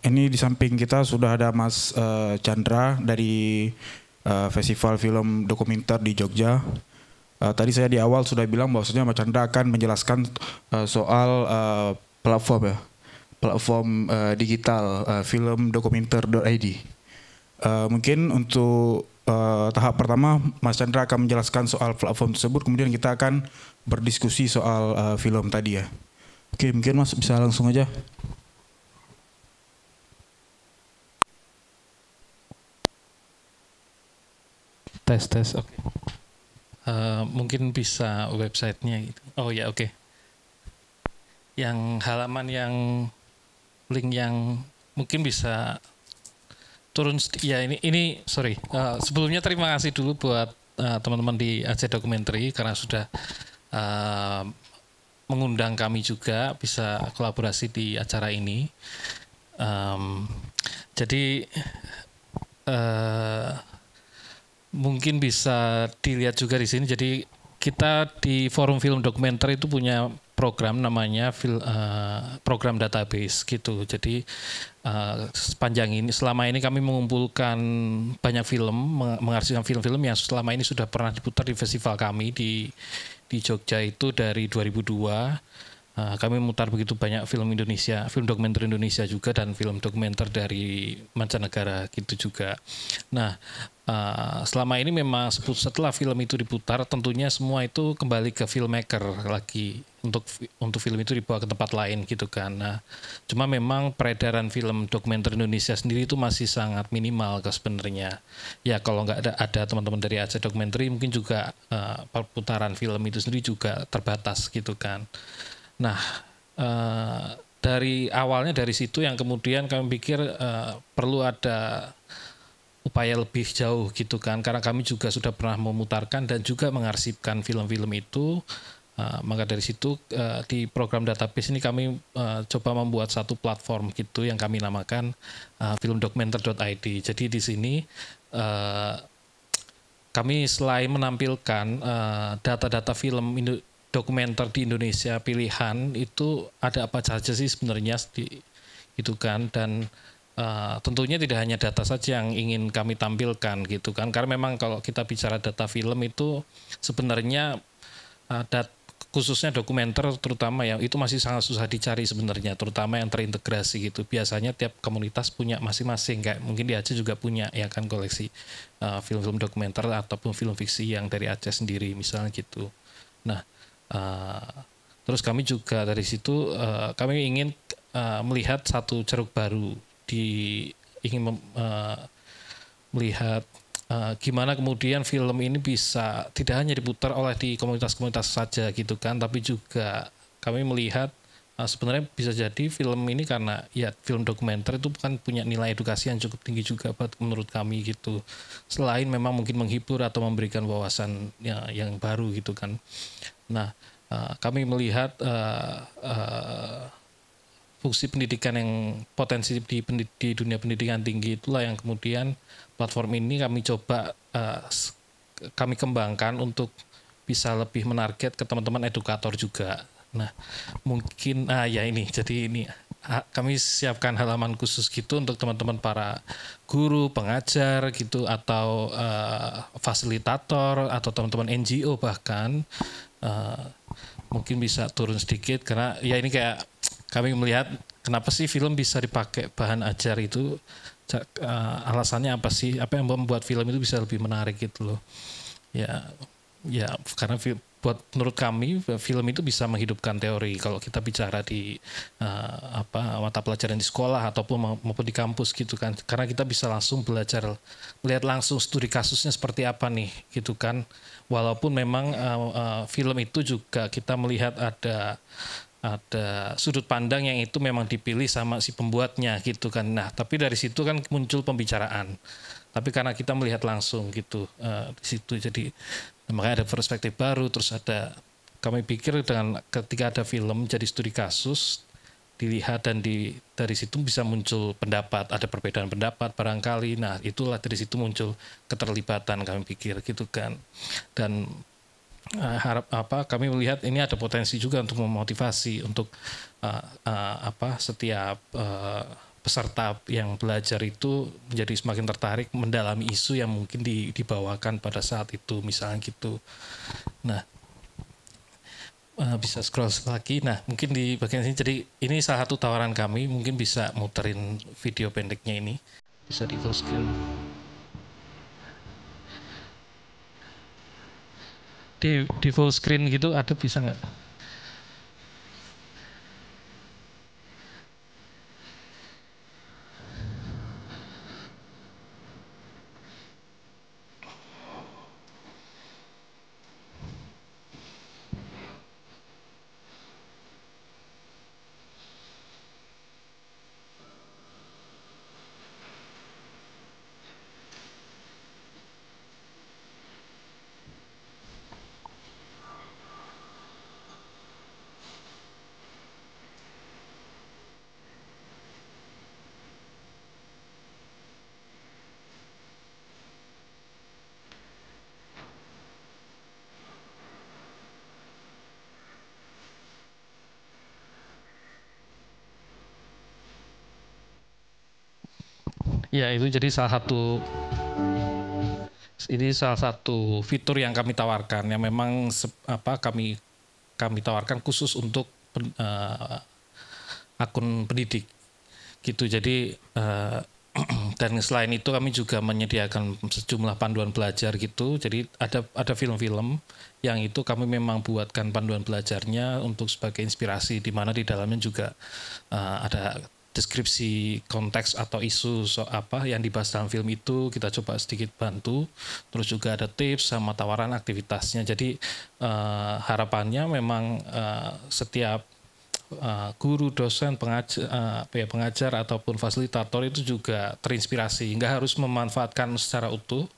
Ini di samping kita sudah ada Mas Chandra dari Festival Film Dokumenter di Jogja. Tadi saya di awal sudah bilang bahwasanya Mas Chandra akan menjelaskan soal platform ya, platform digital film dokumenter.id. Mungkin untuk tahap pertama Mas Chandra akan menjelaskan soal platform tersebut, kemudian kita akan berdiskusi soal film tadi ya. Oke, mungkin Mas bisa langsung aja. Tes, oke. Mungkin bisa websitenya gitu. Oh ya, oke. Yang halaman yang link yang mungkin bisa turun ya ini sorry. Sebelumnya terima kasih dulu buat teman-teman di Aceh Documentary karena sudah mengundang kami juga bisa kolaborasi di acara ini. Jadi mungkin bisa dilihat juga di sini. Jadi kita di Forum Film Dokumenter itu punya program namanya program database gitu. Jadi selama ini kami mengumpulkan banyak film, mengarsipkan film-film yang selama ini sudah pernah diputar di festival kami di Jogja itu dari 2002. Kami memutar begitu banyak film Indonesia, film dokumenter Indonesia juga dan film dokumenter dari mancanegara gitu juga. Nah, selama ini memang setelah film itu diputar, tentunya semua itu kembali ke filmmaker lagi untuk film itu dibawa ke tempat lain gitu kan. Nah, cuma memang peredaran film dokumenter Indonesia sendiri itu masih sangat minimal sebenarnya. Ya kalau nggak ada teman-teman dari Aceh Documentary mungkin juga perputaran film itu sendiri juga terbatas gitu kan. Nah, dari awalnya dari situ yang kemudian kami pikir perlu ada upaya lebih jauh gitu kan, karena kami juga sudah pernah memutarkan dan juga mengarsipkan film-film itu. Maka dari situ di program database ini kami coba membuat satu platform gitu yang kami namakan filmdokumenter.id. Jadi di sini kami selain menampilkan data-data film dokumenter di Indonesia pilihan itu ada apa saja sih sebenarnya gitu kan, dan tentunya tidak hanya data saja yang ingin kami tampilkan gitu kan, karena memang kalau kita bicara data film itu sebenarnya khususnya dokumenter terutama ya itu masih sangat susah dicari sebenarnya, terutama yang terintegrasi gitu. Biasanya tiap komunitas punya masing-masing, kayak mungkin di Aceh juga punya ya kan koleksi film-film dokumenter ataupun film fiksi yang dari Aceh sendiri misalnya gitu. Nah, terus kami juga dari situ kami ingin melihat satu ceruk baru, ingin melihat gimana kemudian film ini bisa tidak hanya diputar oleh di komunitas-komunitas saja gitu kan, tapi juga kami melihat sebenarnya bisa jadi film ini karena ya film dokumenter itu kan punya nilai edukasi yang cukup tinggi juga menurut kami gitu. Selain memang mungkin menghibur atau memberikan wawasan yang baru gitu kan. Nah, kami melihat fungsi pendidikan yang potensi di dunia pendidikan tinggi itulah yang kemudian platform ini kami coba kami kembangkan untuk bisa lebih menarget ke teman-teman edukator juga. Nah, mungkin ya ini jadi ini kami siapkan halaman khusus gitu untuk teman-teman para guru, pengajar gitu atau fasilitator atau teman-teman NGO bahkan mungkin bisa turun sedikit karena ya ini kayak kami melihat kenapa sih film bisa dipakai bahan ajar itu, alasannya apa sih, apa yang membuat film itu bisa lebih menarik gitu loh. Ya karena menurut kami film itu bisa menghidupkan teori kalau kita bicara di mata pelajaran di sekolah ataupun maupun di kampus gitu kan, karena kita bisa langsung belajar melihat langsung studi kasusnya seperti apa nih gitu kan, walaupun memang film itu juga kita melihat ada sudut pandang yang itu memang dipilih sama si pembuatnya gitu kan. Nah, tapi dari situ kan muncul pembicaraan. Tapi karena kita melihat langsung gitu di situ, jadi makanya ada perspektif baru. Terus kami pikir dengan ketika ada film jadi studi kasus dilihat dan dari situ bisa muncul pendapat, ada perbedaan pendapat barangkali. Nah, itulah dari situ muncul keterlibatan kami pikir gitu kan. Dan kami melihat ini ada potensi juga untuk memotivasi untuk setiap peserta yang belajar itu menjadi semakin tertarik mendalami isu yang mungkin dibawakan pada saat itu, misalnya gitu. Nah, bisa scroll lagi. Nah, mungkin di bagian sini, jadi ini salah satu tawaran kami, mungkin bisa muterin video pendeknya ini, bisa di full screen. Di full screen gitu ada, bisa nggak? Ya, itu jadi salah satu fitur yang kami tawarkan, yang memang kami tawarkan khusus untuk akun pendidik gitu. Jadi dan selain itu kami juga menyediakan sejumlah panduan belajar gitu. Jadi ada film-film yang itu kami memang buatkan panduan belajarnya untuk sebagai inspirasi, di mana di dalamnya juga ada deskripsi konteks atau isu apa yang dibahas dalam film itu, kita coba sedikit bantu. Terus juga ada tips sama tawaran aktivitasnya. Jadi harapannya memang setiap guru, dosen, pengajar ataupun fasilitator itu juga terinspirasi, nggak harus memanfaatkan secara utuh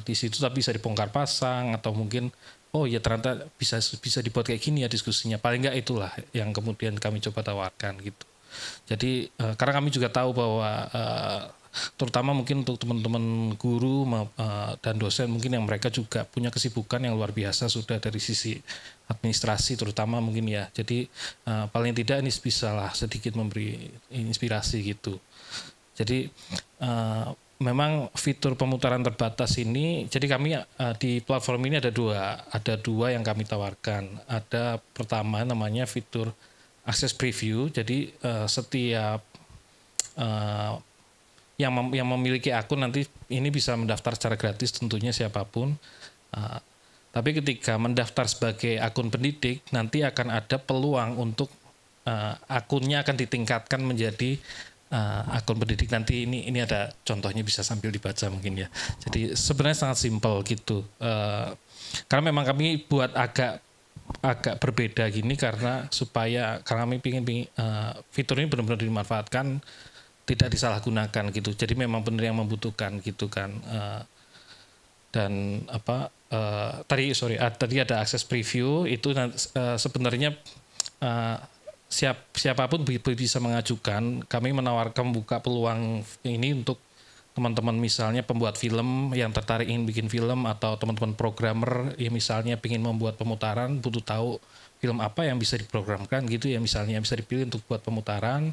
di situ, tapi bisa dibongkar pasang atau mungkin oh ya ternyata bisa dibuat kayak gini ya diskusinya. Paling nggak itulah yang kemudian kami coba tawarkan gitu. Jadi karena kami juga tahu bahwa terutama mungkin untuk teman-teman guru dan dosen mungkin yang mereka juga punya kesibukan yang luar biasa sudah dari sisi administrasi terutama mungkin ya. Jadi paling tidak ini bisalah sedikit memberi inspirasi gitu. Jadi memang fitur pemutaran terbatas ini, jadi kami di platform ini ada dua yang kami tawarkan. Ada pertama namanya fitur akses preview. Jadi setiap yang memiliki akun nanti ini bisa mendaftar secara gratis tentunya siapapun. Tapi ketika mendaftar sebagai akun pendidik nanti akan ada peluang untuk akunnya akan ditingkatkan menjadi akun pendidik. Nanti ini ada contohnya, bisa sambil dibaca mungkin ya. Jadi sebenarnya sangat simpel gitu. Karena memang kami buat agak berbeda gini karena kami ingin fitur ini benar-benar dimanfaatkan, tidak disalahgunakan gitu. Jadi memang benar yang membutuhkan gitu kan. Dan tadi ada akses preview itu sebenarnya siapapun bisa mengajukan. Kami menawarkan membuka peluang ini untuk teman-teman misalnya pembuat film yang tertarik ingin bikin film, atau teman-teman programmer yang misalnya ingin membuat pemutaran, butuh tahu film apa yang bisa diprogramkan gitu ya, misalnya bisa dipilih untuk buat pemutaran.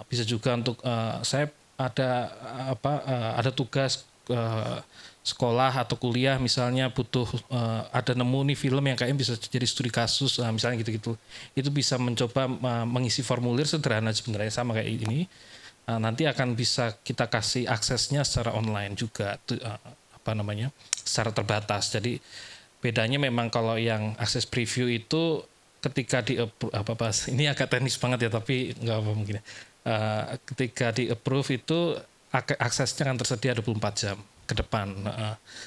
Bisa juga untuk saya ada tugas sekolah atau kuliah misalnya butuh ada nemu nih film yang kayaknya bisa jadi studi kasus misalnya gitu-gitu. Itu bisa mencoba mengisi formulir sederhana sebenarnya sama kayak ini. Nanti akan bisa kita kasih aksesnya secara online juga, secara terbatas. Jadi bedanya memang kalau yang akses preview itu ketika ini agak teknis banget ya, tapi nggak apa mungkin. Ketika di approve itu aksesnya akan tersedia 24 jam ke depan.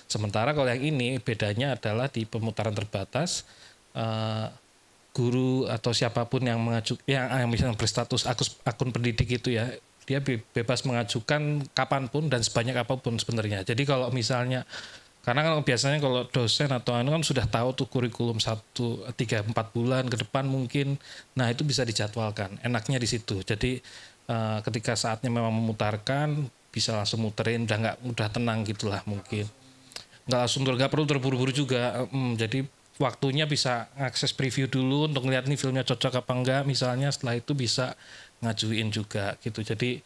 Sementara kalau yang ini bedanya adalah di pemutaran terbatas, guru atau siapapun yang misalnya berstatus akun pendidik itu ya, dia bebas mengajukan kapanpun dan sebanyak apapun sebenarnya. Jadi kalau misalnya, karena kan biasanya kalau dosen atau kan sudah tahu tuh kurikulum 3-4 bulan ke depan mungkin, nah itu bisa dijadwalkan. Enaknya di situ. Jadi ketika saatnya memang memutarkan, bisa langsung muterin, udah tenang gitulah mungkin. Nggak perlu terburu-buru juga. Jadi waktunya bisa akses preview dulu untuk ngeliat nih filmnya cocok apa enggak misalnya. Setelah itu bisa ngajuin juga gitu. Jadi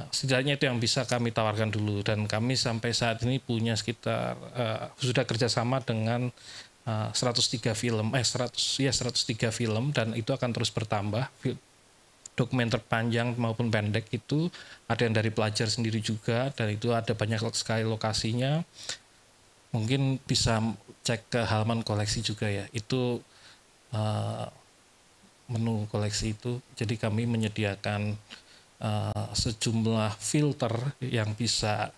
setidaknya itu yang bisa kami tawarkan dulu, dan kami sampai saat ini punya sekitar sudah kerjasama dengan 103 film, 103 film, dan itu akan terus bertambah. Dokumen terpanjang maupun pendek itu ada yang dari pelajar sendiri juga, dan itu ada banyak sekali lokasinya. Mungkin bisa cek ke halaman koleksi juga ya, itu menu koleksi itu. Jadi kami menyediakan sejumlah filter yang bisa,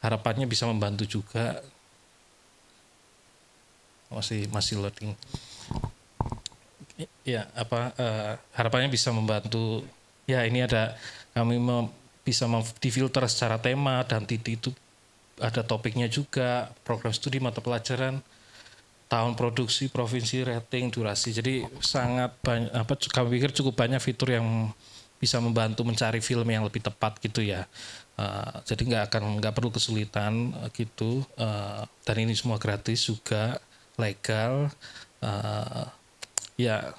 harapannya bisa membantu juga. Masih loading. Ya, harapannya bisa membantu. Ya, ini ada kami bisa difilter secara tema, dan titik itu ada topiknya juga, program studi, mata pelajaran, tahun produksi, provinsi, rating, durasi. Jadi sangat banyak, kami pikir cukup banyak fitur yang bisa membantu mencari film yang lebih tepat gitu ya. Jadi nggak perlu kesulitan gitu. Dan ini semua gratis juga, legal. Ya,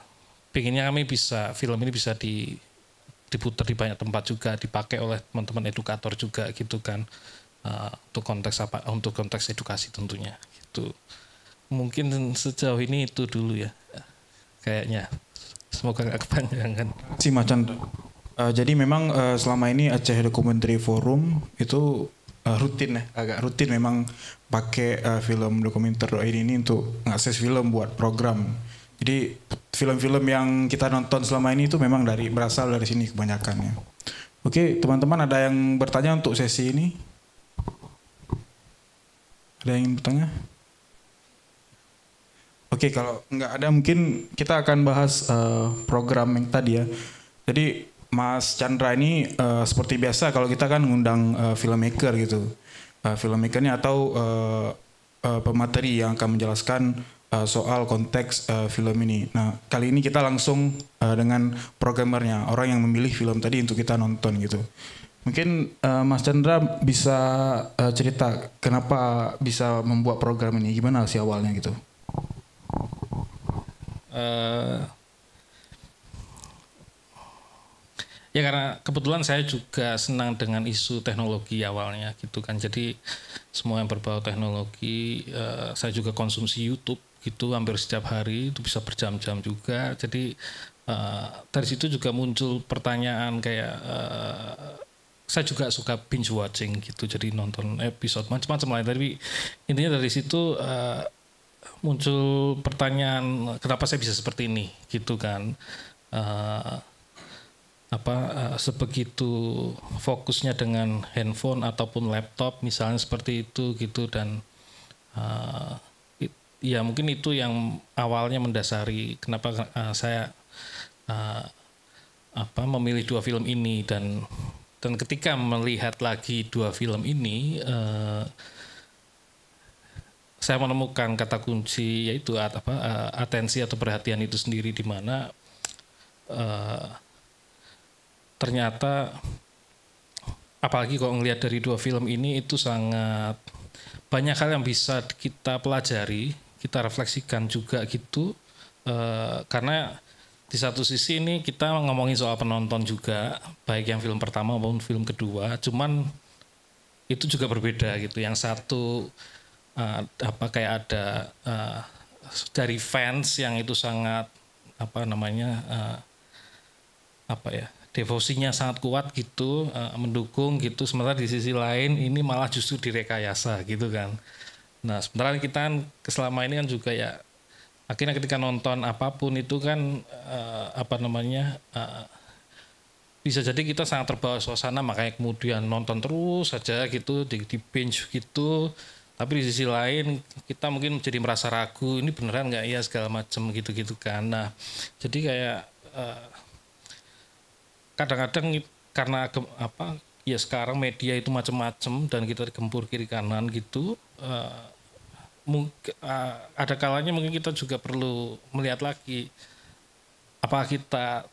pinginnya kami film ini bisa diputar di banyak tempat juga, dipakai oleh teman-teman edukator juga gitu kan. Untuk konteks edukasi tentunya gitu. Mungkin sejauh ini itu dulu ya. Kayaknya. Semoga nggak kepanjangan. Si Macan. Jadi memang selama ini Aceh Documentary Forum itu agak rutin memang pakai film dokumenter ini untuk ngakses film buat program. Jadi film-film yang kita nonton selama ini itu memang berasal dari sini kebanyakannya. Oke, teman-teman, ada yang bertanya untuk sesi ini? Ada yang ingin bertanya? Oke, kalau nggak ada mungkin kita akan bahas program yang tadi ya. Jadi Mas Chandra ini seperti biasa kalau kita kan ngundang filmmaker gitu, filmmakernya atau pemateri yang akan menjelaskan soal konteks film ini. Nah, kali ini kita langsung dengan programmernya, orang yang memilih film tadi untuk kita nonton gitu. Mungkin Mas Chandra bisa cerita kenapa bisa membuat program ini, gimana sih awalnya gitu? Ya karena kebetulan saya juga senang dengan isu teknologi awalnya gitu kan. Jadi semua yang berbau teknologi, saya juga konsumsi YouTube gitu hampir setiap hari, itu bisa berjam-jam juga. Jadi dari situ juga muncul pertanyaan kayak saya juga suka binge watching gitu, jadi nonton episode macam-macam lain. Tapi intinya dari situ muncul pertanyaan kenapa saya bisa seperti ini gitu kan. Sebegitu fokusnya dengan handphone ataupun laptop misalnya seperti itu gitu, dan ya mungkin itu yang awalnya mendasari kenapa saya memilih dua film ini, dan ketika melihat lagi dua film ini saya menemukan kata kunci, yaitu atensi atau perhatian itu sendiri, di mana ternyata apalagi kalau ngelihat dari dua film ini itu sangat banyak hal yang bisa kita pelajari, kita refleksikan juga gitu, karena di satu sisi ini kita ngomongin soal penonton juga, baik yang film pertama maupun film kedua, cuman itu juga berbeda gitu. Yang satu kayak ada dari fans yang itu sangat devosinya sangat kuat gitu, mendukung gitu, sementara di sisi lain ini malah justru direkayasa gitu kan. Nah, sementara kita kan selama ini kan juga ya akhirnya ketika nonton apapun itu kan bisa jadi kita sangat terbawa suasana, makanya kemudian nonton terus saja gitu, di binge gitu. Tapi di sisi lain kita mungkin jadi merasa ragu, ini beneran nggak ya segala macam gitu-gitu kan. Nah, jadi kayak kadang-kadang karena ya sekarang media itu macam-macam dan kita digempur kiri kanan gitu, ada kalanya mungkin kita juga perlu melihat lagi apa kita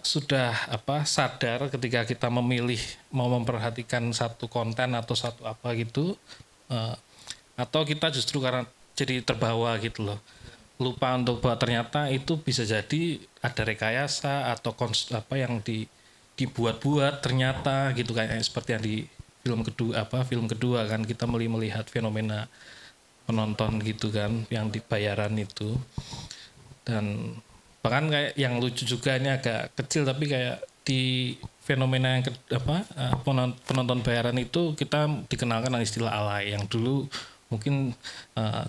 sudah sadar ketika kita memilih mau memperhatikan satu konten atau satu apa gitu, atau kita justru karena jadi terbawa gitu loh. lupa untuk bahwa ternyata itu bisa jadi ada rekayasa atau apa yang dibuat-buat ternyata gitu, kayak seperti yang di film kedua kan, kita melihat fenomena penonton gitu kan yang dibayaran itu. Dan bahkan kayak yang lucu juga, ini agak kecil tapi kayak di fenomena yang penonton bayaran itu kita dikenalkan dengan istilah alay yang dulu mungkin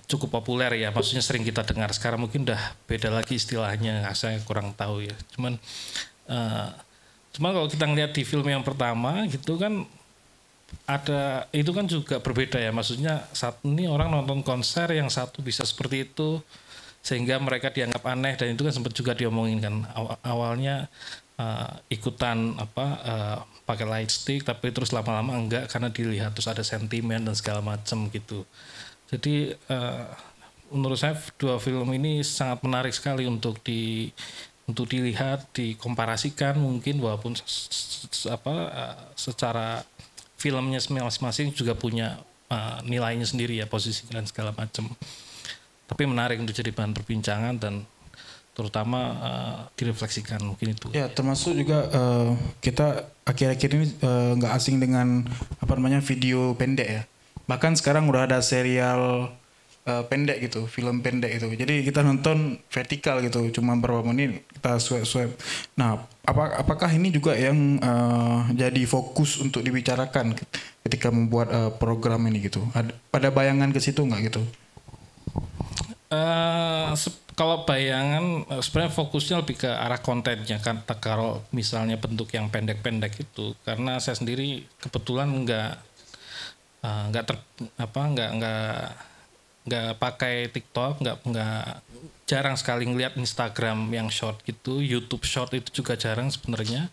cukup populer ya, maksudnya sering kita dengar. Sekarang mungkin udah beda lagi istilahnya, saya kurang tahu ya. Cuman kalau kita ngeliat di film yang pertama gitu kan, ada itu kan juga berbeda ya, maksudnya satu ini orang nonton konser, yang satu bisa seperti itu sehingga mereka dianggap aneh, dan itu kan sempat juga diomongin kan awalnya ikutan pakai light stick, tapi terus lama-lama enggak karena dilihat terus ada sentimen dan segala macam gitu. Jadi menurut saya dua film ini sangat menarik sekali untuk dilihat, dikomparasikan mungkin, walaupun secara filmnya masing-masing juga punya nilainya sendiri ya, posisi dan segala macam. Tapi menarik untuk jadi bahan perbincangan dan terutama direfleksikan mungkin itu. Ya, termasuk juga kita akhir-akhir ini nggak asing dengan video pendek ya. Bahkan sekarang udah ada serial pendek gitu, film pendek itu. Jadi kita nonton vertikal gitu, cuma berapa menit kita swipe. Nah, apakah ini juga yang jadi fokus untuk dibicarakan ketika membuat program ini gitu? Pada bayangan ke situ nggak gitu? Kalau bayangan sebenarnya fokusnya lebih ke arah kontennya kan. Kalau misalnya bentuk yang pendek-pendek itu, karena saya sendiri kebetulan nggak pakai TikTok, nggak jarang sekali ngeliat Instagram yang short gitu, YouTube short itu juga jarang sebenarnya.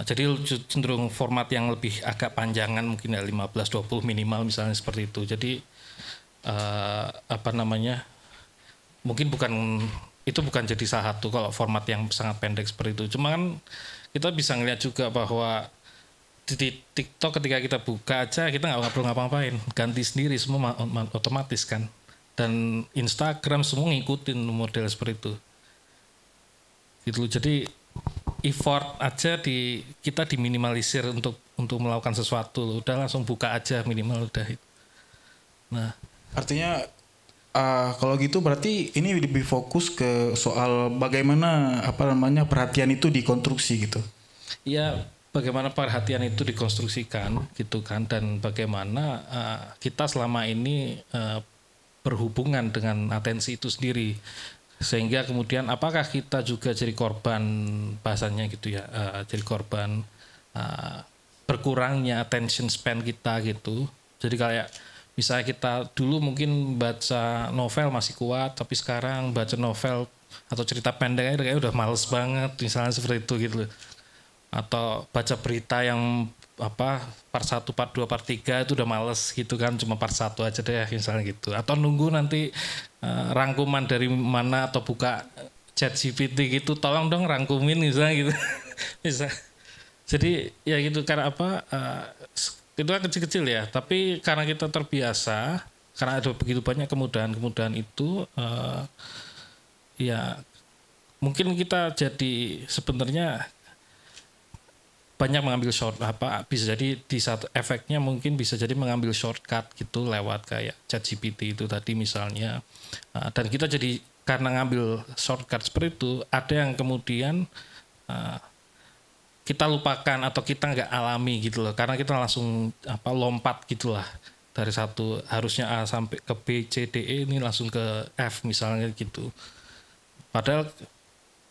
Jadi cenderung format yang lebih agak panjangan, mungkin ya 15-20 minimal misalnya seperti itu. Jadi mungkin bukan jadi salah satu kalau format yang sangat pendek seperti itu. Cuma kan kita bisa ngeliat juga bahwa di TikTok ketika kita buka aja kita nggak perlu ngapa-ngapain, ganti sendiri semua otomatis kan. Dan Instagram semua ngikutin model seperti itu. Gitu. Jadi effort aja kita diminimalisir untuk melakukan sesuatu. Udah langsung buka aja minimal udah. Nah, artinya kalau gitu berarti ini lebih fokus ke soal bagaimana perhatian itu dikonstruksi gitu. Iya, bagaimana perhatian itu dikonstruksikan gitu kan, dan bagaimana kita selama ini berhubungan dengan atensi itu sendiri, sehingga kemudian apakah kita juga jadi korban, bahasanya gitu ya, jadi korban berkurangnya attention span kita gitu. Jadi kayak misalnya kita dulu mungkin baca novel masih kuat, tapi sekarang baca novel atau cerita pendek kayak udah males banget, misalnya seperti itu gitu. Atau baca berita yang part 1, part 2, part 3 itu udah males gitu kan, cuma part 1 aja deh misalnya gitu. Atau nunggu nanti rangkuman dari mana, atau buka ChatGPT gitu, tolong dong rangkumin misalnya gitu. Bisa. Jadi ya gitu, karena itu kan kecil-kecil ya, tapi karena kita terbiasa, karena ada begitu banyak kemudahan itu, ya mungkin kita jadi sebenarnya banyak mengambil bisa jadi di satu efeknya mungkin bisa jadi mengambil shortcut gitu lewat kayak ChatGPT itu tadi misalnya, dan kita jadi karena ngambil shortcut seperti itu, ada yang kemudian kita lupakan atau kita nggak alami gitu loh, karena kita langsung lompat gitulah dari satu harusnya A sampai ke B, C, D, E, ini langsung ke F misalnya gitu. Padahal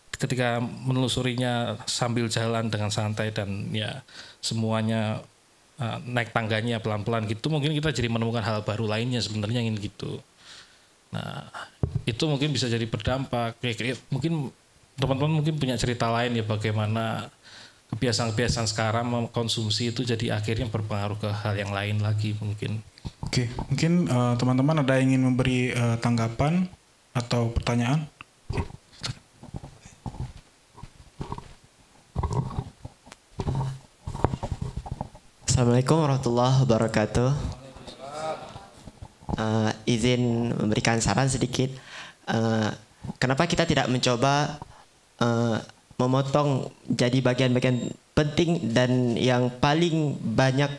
ketika menelusurinya sambil jalan dengan santai dan ya semuanya naik tangganya pelan-pelan gitu, mungkin kita jadi menemukan hal baru lainnya sebenarnya ingin gitu. Nah itu mungkin bisa jadi berdampak. Mungkin teman-teman mungkin punya cerita lain ya, bagaimana kebiasaan-kebiasaan sekarang mengkonsumsi itu jadi akhirnya berpengaruh ke hal yang lain lagi mungkin. Oke, mungkin teman-teman ada yang ingin memberi tanggapan atau pertanyaan? Assalamualaikum warahmatullahi wabarakatuh. Izin memberikan saran sedikit. kenapa kita tidak mencoba memotong jadi bagian-bagian penting dan yang paling banyak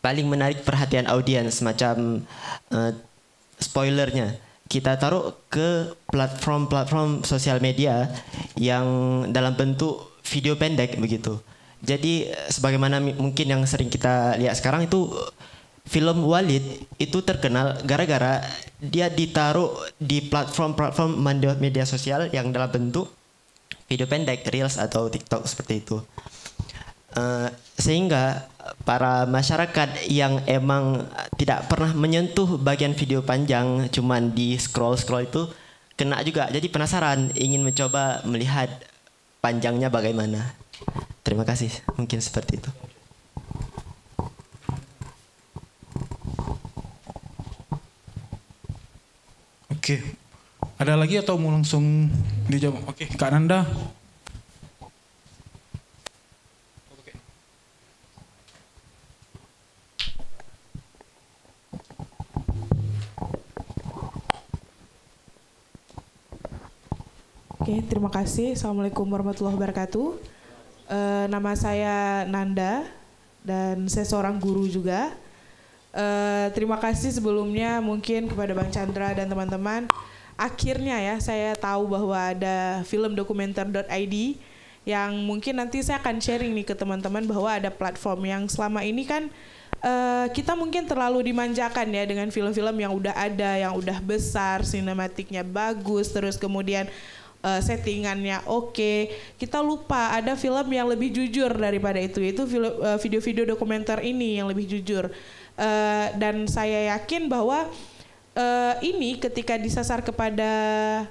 paling menarik perhatian audiens, macam spoilernya kita taruh ke platform sosial media yang dalam bentuk video pendek begitu. Jadi sebagaimana mungkin yang sering kita lihat sekarang itu, film Walid itu terkenal gara-gara dia ditaruh di platform media sosial yang dalam bentuk video pendek, Reels atau TikTok seperti itu. Sehingga para masyarakat yang emang tidak pernah menyentuh bagian video panjang, cuman di scroll itu kena juga. Jadi penasaran, ingin mencoba melihat panjangnya bagaimana. Terima kasih, mungkin seperti itu. Oke, ada lagi atau mau langsung dijawab? Oke, Kak Nanda. Oke, terima kasih. Assalamualaikum warahmatullahi wabarakatuh. Nama saya Nanda dan saya seorang guru juga. Terima kasih sebelumnya mungkin kepada Bang Chandra dan teman-teman. Akhirnya ya saya tahu bahwa ada filmdokumenter.id yang mungkin nanti saya akan sharing nih ke teman-teman bahwa ada platform yang selama ini kan kita mungkin terlalu dimanjakan ya dengan film-film yang udah ada, yang udah besar, sinematiknya bagus, terus kemudian settingannya oke. Kita lupa ada film yang lebih jujur daripada itu, yaitu video-video dokumenter ini yang lebih jujur. Dan saya yakin bahwa ini ketika disasar kepada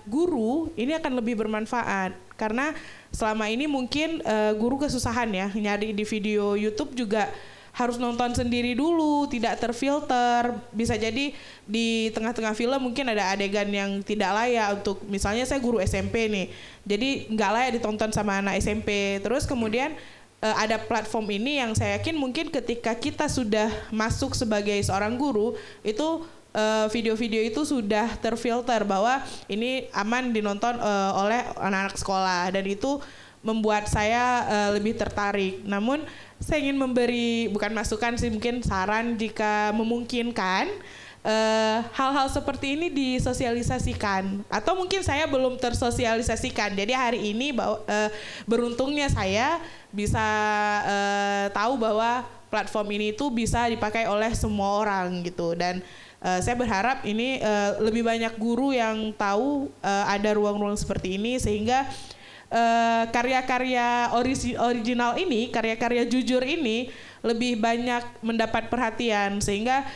guru ini akan lebih bermanfaat, karena selama ini mungkin guru kesusahan ya nyari di video YouTube, juga harus nonton sendiri dulu, tidak terfilter. Bisa jadi di tengah-tengah film mungkin ada adegan yang tidak layak untuk, misalnya saya guru SMP nih, jadi nggak layak ditonton sama anak SMP. Terus kemudian ada platform ini yang saya yakin mungkin ketika kita sudah masuk sebagai seorang guru, itu video-video itu sudah terfilter bahwa ini aman dinonton oleh anak-anak sekolah, dan itu membuat saya lebih tertarik. Namun saya ingin memberi, bukan masukan sih, mungkin saran jika memungkinkan hal-hal seperti ini disosialisasikan, atau mungkin saya belum tersosialisasikan. Jadi hari ini beruntungnya saya bisa tahu bahwa platform ini tuh bisa dipakai oleh semua orang gitu, dan saya berharap ini lebih banyak guru yang tahu ada ruang-ruang seperti ini, sehingga karya-karya original ini, karya-karya jujur ini lebih banyak mendapat perhatian, sehingga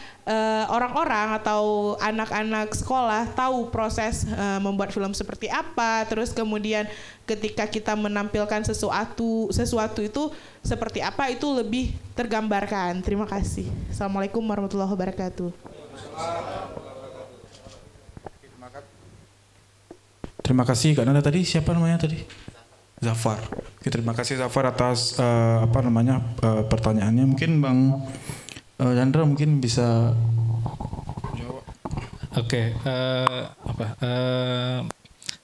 orang-orang atau anak-anak sekolah tahu proses membuat film seperti apa, terus kemudian ketika kita menampilkan sesuatu itu seperti apa, itu lebih tergambarkan. Terima kasih. Assalamualaikum warahmatullahi wabarakatuh. Terima kasih Kak Nanda. Tadi siapa namanya tadi? Zafar. Oke, terima kasih Zafar atas pertanyaannya. Mungkin Bang Chandra mungkin bisa jawab. Oke,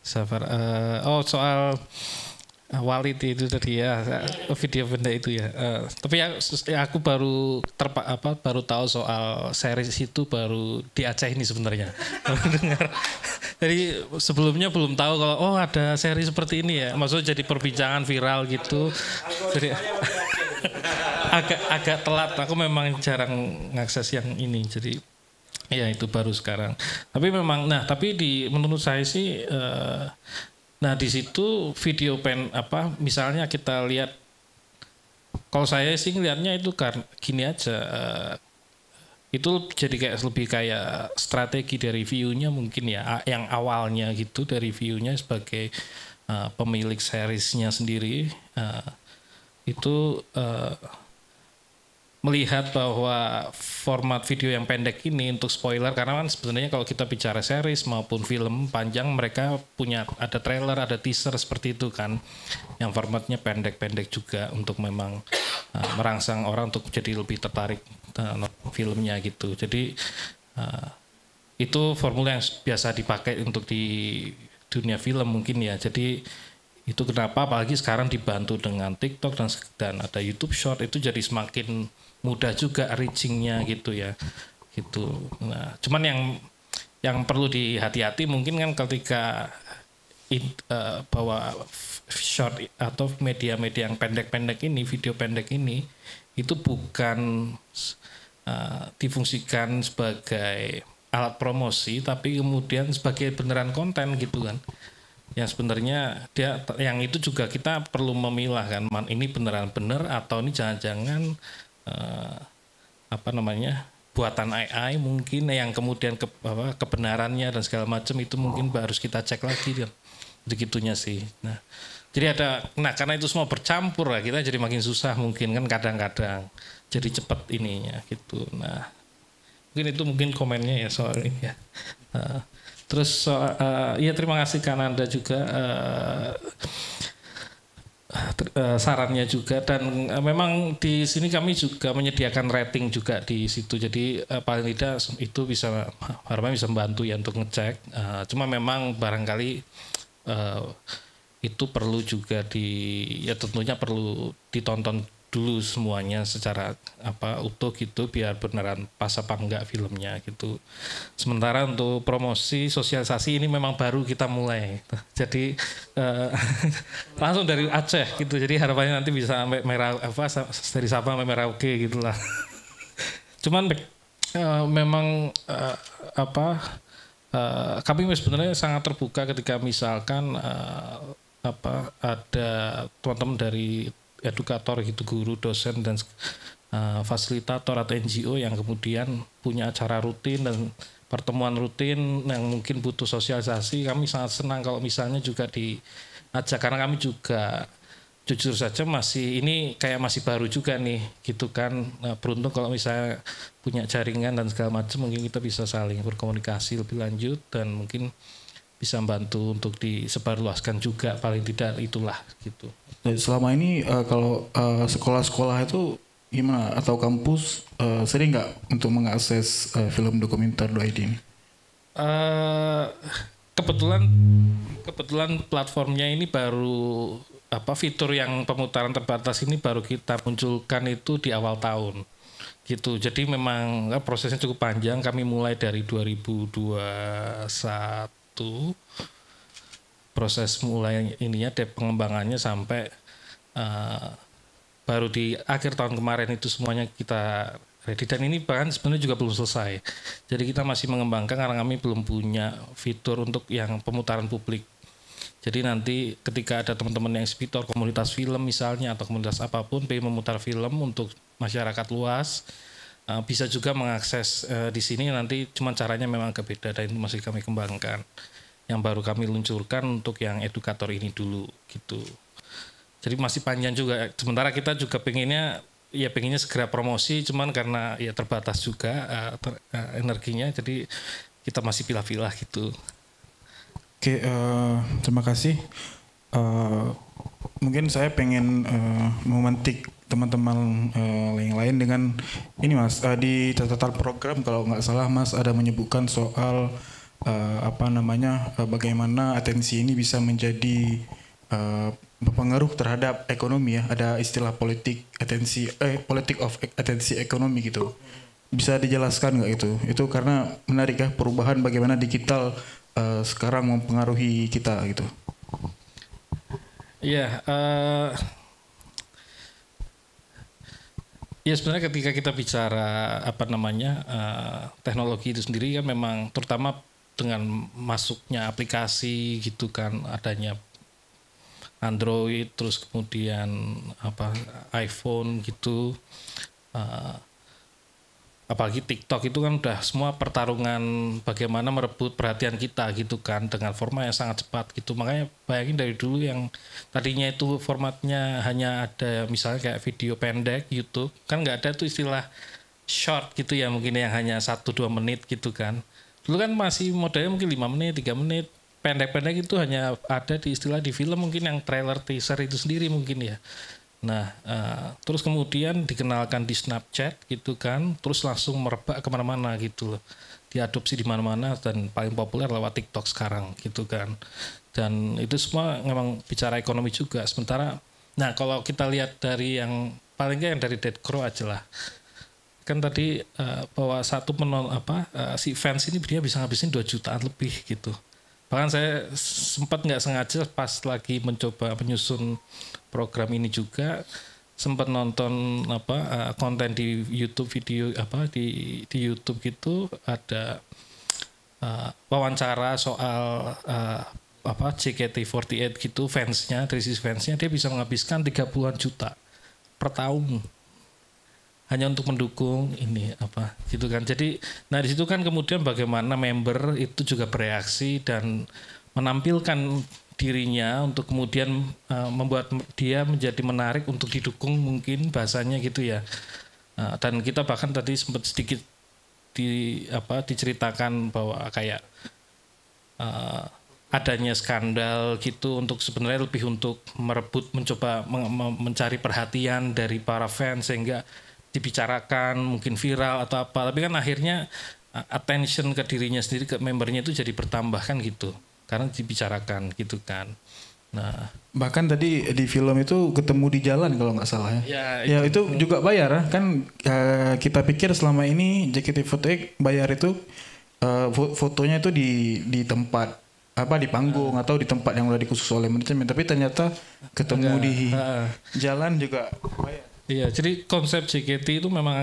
Zafar. Soal Walid itu tadi ya, video benda itu ya. Tapi aku baru baru tahu soal series itu baru di Aceh ini sebenarnya. Dengar. Jadi sebelumnya belum tahu kalau ada seri seperti ini ya. Maksudnya jadi perbincangan viral gitu. Jadi agak telat. Aku memang jarang ngakses yang ini. Jadi ya itu baru sekarang. Tapi memang tapi menurut saya sih di situ video misalnya kita lihat, kalau saya sih ngelihatnya itu gini aja, itu jadi lebih kayak strategi dari view-nya mungkin ya, yang awalnya gitu dari view-nya sebagai pemilik seriesnya sendiri, itu melihat bahwa format video yang pendek ini untuk spoiler, karena kan sebenarnya kalau kita bicara series maupun film panjang, mereka ada trailer, ada teaser seperti itu kan, yang formatnya pendek-pendek juga untuk memang merangsang orang untuk jadi lebih tertarik nonton filmnya gitu. Jadi Itu formula yang biasa dipakai untuk di dunia film mungkin ya. Jadi itu kenapa apalagi sekarang dibantu dengan TikTok dan ada YouTube Short, itu jadi semakin mudah juga reachingnya gitu ya. Gitu. Nah, cuman yang perlu dihati-hati mungkin kan ketika bahwa short atau media-media yang pendek-pendek ini, video pendek ini, itu bukan difungsikan sebagai alat promosi, tapi kemudian sebagai beneran konten gitu kan. Yang sebenarnya yang itu juga kita perlu memilah kan, ini beneran bener atau ini jangan-jangan buatan AI mungkin yang kemudian kebenarannya dan segala macam itu mungkin harus kita cek lagi kan. Begitunya sih. Nah, jadi karena itu semua bercampur lah, kita jadi makin susah mungkin kan kadang-kadang. Jadi cepat ininya gitu. Nah, mungkin komennya ya soal ini ya. Terus ya terima kasih Kananda juga sarannya juga, dan memang di sini kami juga menyediakan rating juga di situ. Jadi paling tidak itu harapannya bisa membantu ya untuk ngecek. Cuma memang barangkali itu perlu juga tentunya perlu ditonton dulu semuanya secara utuh gitu biar beneran pas apa enggak filmnya gitu. Sementara untuk promosi sosialisasi ini memang baru kita mulai. Jadi langsung dari Aceh gitu. Jadi harapannya nanti bisa sampai dari Sabang sampai Merauke gitulah. Cuman memang kami sebenarnya sangat terbuka ketika misalkan ada teman-teman dari edukator gitu, guru, dosen dan fasilitator atau NGO yang kemudian punya acara rutin dan pertemuan rutin yang mungkin butuh sosialisasi. Kami sangat senang kalau misalnya juga diajak, karena kami juga jujur saja masih baru juga nih gitu kan. Beruntung kalau misalnya punya jaringan dan segala macam, mungkin kita bisa saling berkomunikasi lebih lanjut dan mungkin bisa membantu untuk disebarluaskan juga, paling tidak itulah gitu. Selama ini kalau sekolah-sekolah itu gimana, atau kampus sering nggak untuk mengakses film dokumenter.id ini? Kebetulan platformnya ini baru fitur yang pemutaran terbatas ini baru kita munculkan itu di awal tahun gitu. Jadi memang prosesnya cukup panjang. Kami mulai dari 2021 proses mulai pengembangannya sampai baru di akhir tahun kemarin itu semuanya kita ready, dan ini bahkan sebenarnya juga belum selesai. Jadi kita masih mengembangkan karena kami belum punya fitur untuk yang pemutaran publik. Jadi nanti ketika ada teman-teman yang ekshibitor, komunitas film misalnya atau komunitas apapun pengen memutar film untuk masyarakat luas, bisa juga mengakses di sini. Nanti cuma caranya memang agak beda dan itu masih kami kembangkan. Yang baru kami luncurkan untuk yang edukator ini dulu gitu. Jadi masih panjang juga. Sementara kita juga pengennya segera promosi, cuman karena ya terbatas juga energinya, jadi kita masih pilah-pilah gitu. Oke, terima kasih. Mungkin saya pengen memantik teman-teman yang lain dengan ini Mas, di catatan program kalau nggak salah Mas ada menyebutkan soal bagaimana atensi ini bisa menjadi berpengaruh terhadap ekonomi ya. Ada istilah politik of atensi ekonomi gitu. Bisa dijelaskan nggak itu? Itu karena menarik ya, perubahan bagaimana digital sekarang mempengaruhi kita gitu. Iya, ya sebenarnya ketika kita bicara teknologi itu sendiri kan memang terutama dengan masuknya aplikasi gitu kan, adanya Android terus kemudian iPhone gitu, apalagi TikTok itu kan udah semua pertarungan bagaimana merebut perhatian kita gitu kan dengan format yang sangat cepat gitu. Makanya bayangin dari dulu yang tadinya itu formatnya hanya ada misalnya kayak video pendek YouTube, kan nggak ada tuh istilah short gitu ya, mungkin yang hanya 1-2 menit gitu kan. Dulu kan masih modelnya mungkin 5 menit, 3 menit. Pendek-pendek itu hanya ada di istilah di film mungkin yang trailer teaser itu sendiri mungkin ya. Nah, terus kemudian dikenalkan di Snapchat gitu kan, terus langsung merebak kemana-mana gitu loh. diadopsi di mana-mana dan paling populer lewat TikTok sekarang gitu kan. Dan itu semua memang bicara ekonomi juga. Sementara, nah kalau kita lihat dari yang paling nggak yang dari Dead Crow aja lah. Kan tadi bahwa satu si fans ini dia bisa ngabisin 2 jutaan lebih gitu. Bahkan saya sempat nggak sengaja pas lagi mencoba menyusun program ini juga sempat nonton konten di YouTube video di YouTube gitu ada wawancara soal JKT48 gitu fansnya dari sisi fansnya dia bisa menghabiskan 30-an juta per tahun hanya untuk mendukung ini gitu kan. Jadi nah di situ kan kemudian bagaimana member itu juga bereaksi dan menampilkan dirinya untuk kemudian membuat dia menjadi menarik untuk didukung mungkin bahasanya gitu ya. Dan kita bahkan tadi sempat sedikit diceritakan bahwa kayak adanya skandal gitu untuk sebenarnya lebih untuk merebut mencoba mencari perhatian dari para fans sehingga dibicarakan mungkin viral atau apa, tapi kan akhirnya attention ke dirinya sendiri ke membernya itu jadi bertambah kan gitu karena dibicarakan gitu kan. Nah bahkan tadi di film itu ketemu di jalan kalau nggak salah ya itu juga bayar kan. Kita pikir selama ini JKT48 bayar itu fotonya itu di tempat di panggung atau di tempat yang udah dikhusus oleh manajemen, tapi ternyata ketemu di jalan juga bayar. Iya, jadi konsep JKT itu memang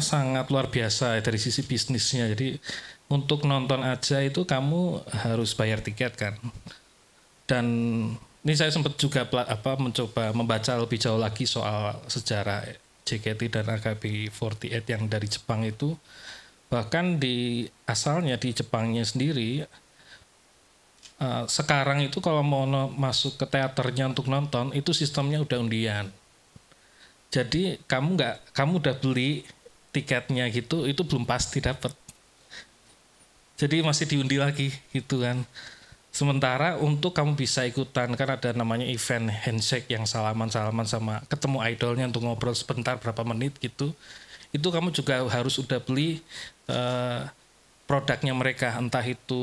sangat luar biasa ya, dari sisi bisnisnya. Jadi untuk nonton aja itu kamu harus bayar tiket kan. Dan ini saya sempat juga mencoba membaca lebih jauh lagi soal sejarah JKT dan AKB48 yang dari Jepang itu. Bahkan asalnya di Jepangnya sendiri sekarang itu kalau mau masuk ke teaternya untuk nonton itu sistemnya udah undian. Jadi kamu udah beli tiketnya gitu, itu belum pasti dapat. Jadi masih diundi lagi gitu kan. Sementara untuk kamu bisa ikutan kan ada namanya event handshake yang salaman sama ketemu idolnya untuk ngobrol sebentar berapa menit gitu. Itu kamu juga harus udah beli produknya mereka, entah itu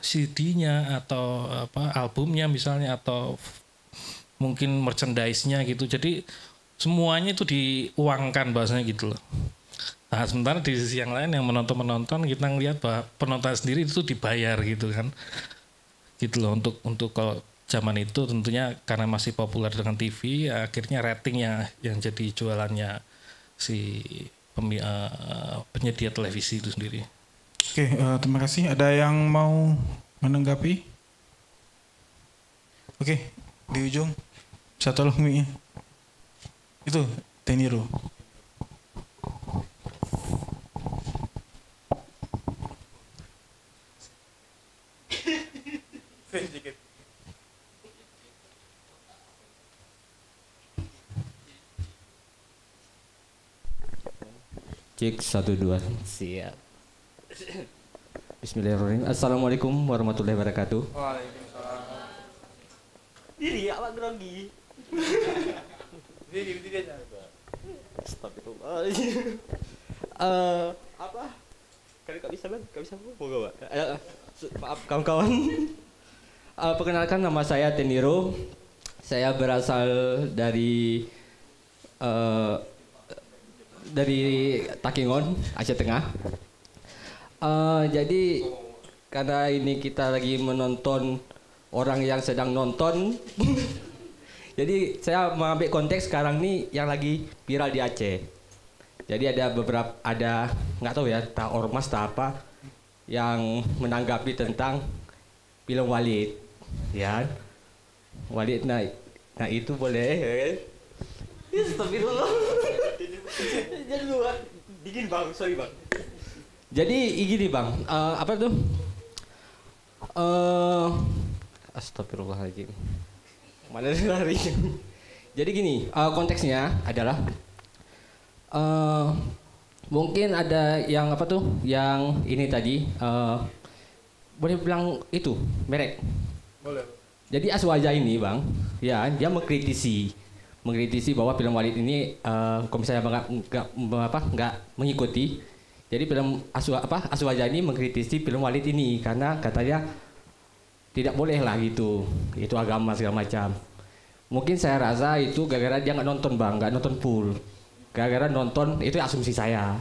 CD-nya atau albumnya misalnya atau mungkin merchandise-nya gitu. Jadi semuanya itu diuangkan bahasanya gitu loh. Nah sementara di sisi yang lain yang menonton kita ngelihat bahwa penonton sendiri itu dibayar gitu kan. Gitu loh untuk kalau zaman itu tentunya karena masih populer dengan TV akhirnya ratingnya yang jadi jualannya si penyedia televisi itu sendiri. Oke, terima kasih. Ada yang mau menanggapi? Oke, di ujung. Bisa tolong mic-nya. Itu Teniro. Cek 1 2 siap. Bismillahirrahmanirrahim. Assalamualaikum warahmatullahi wabarakatuh. Waalaikumsalam. Diri awak grogi. Diri aja. Astagfirullah. Apa? Kalau nggak bisa moga Pak. Maaf kawan-kawan. Perkenalkan nama saya Teniro. Saya berasal dari Takengon, Aceh Tengah. Jadi karena ini kita lagi menonton orang yang sedang nonton. Jadi saya mengambil konteks sekarang nih yang lagi viral di Aceh. Jadi ada nggak tahu ya, tak ormas tak apa yang menanggapi tentang film Walid, ya. Walid naik. Nah itu boleh. Astagfirullah. Jadi luar dingin bang, sorry bang. Jadi gini bang, apa tuh? Astagfirullahaladzim. Mana lari? Jadi gini, konteksnya adalah mungkin ada yang apa tuh? Yang ini tadi boleh bilang itu merek. Boleh. Jadi Aswaja ini bang, ya dia mengkritisi bahwa film Walid ini kalau misalnya nggak mengikuti, Jadi film Aswajani mengkritisi film Walid ini karena katanya tidak boleh lah gitu, itu agama segala macam. Mungkin saya rasa itu gara-gara dia nggak nonton bang, nggak nonton full. Gara-gara nonton, itu asumsi saya.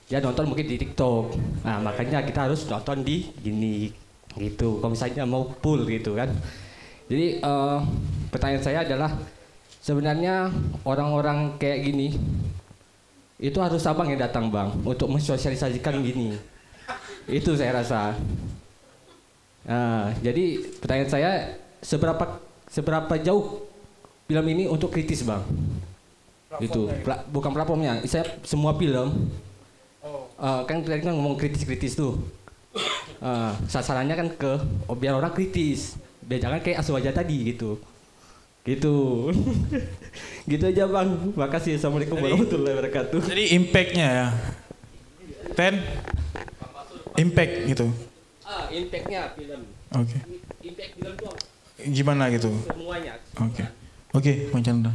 Dia nonton mungkin di TikTok. Nah makanya kita harus nonton di gini gitu. Kalau misalnya mau full gitu kan. Jadi pertanyaan saya adalah sebenarnya orang-orang kayak gini itu harus abang yang datang bang untuk mensosialisasikan gini. Itu saya rasa. Nah, jadi pertanyaan saya seberapa jauh film ini untuk kritis bang? Itu bukan platformnya. Saya semua film kan tadi kan ngomong kritis tuh. Sasarannya kan ke biar orang kritis. Biar jangan kayak Aswaja tadi gitu. Gitu. Gitu aja bang. Makasih. Assalamualaikum warahmatullahi wabarakatuh. Jadi impactnya ya. Impact gitu. Impactnya film. Oke. Impact film tuh Gimana gitu? semuanya. Oke, Bang Chandra.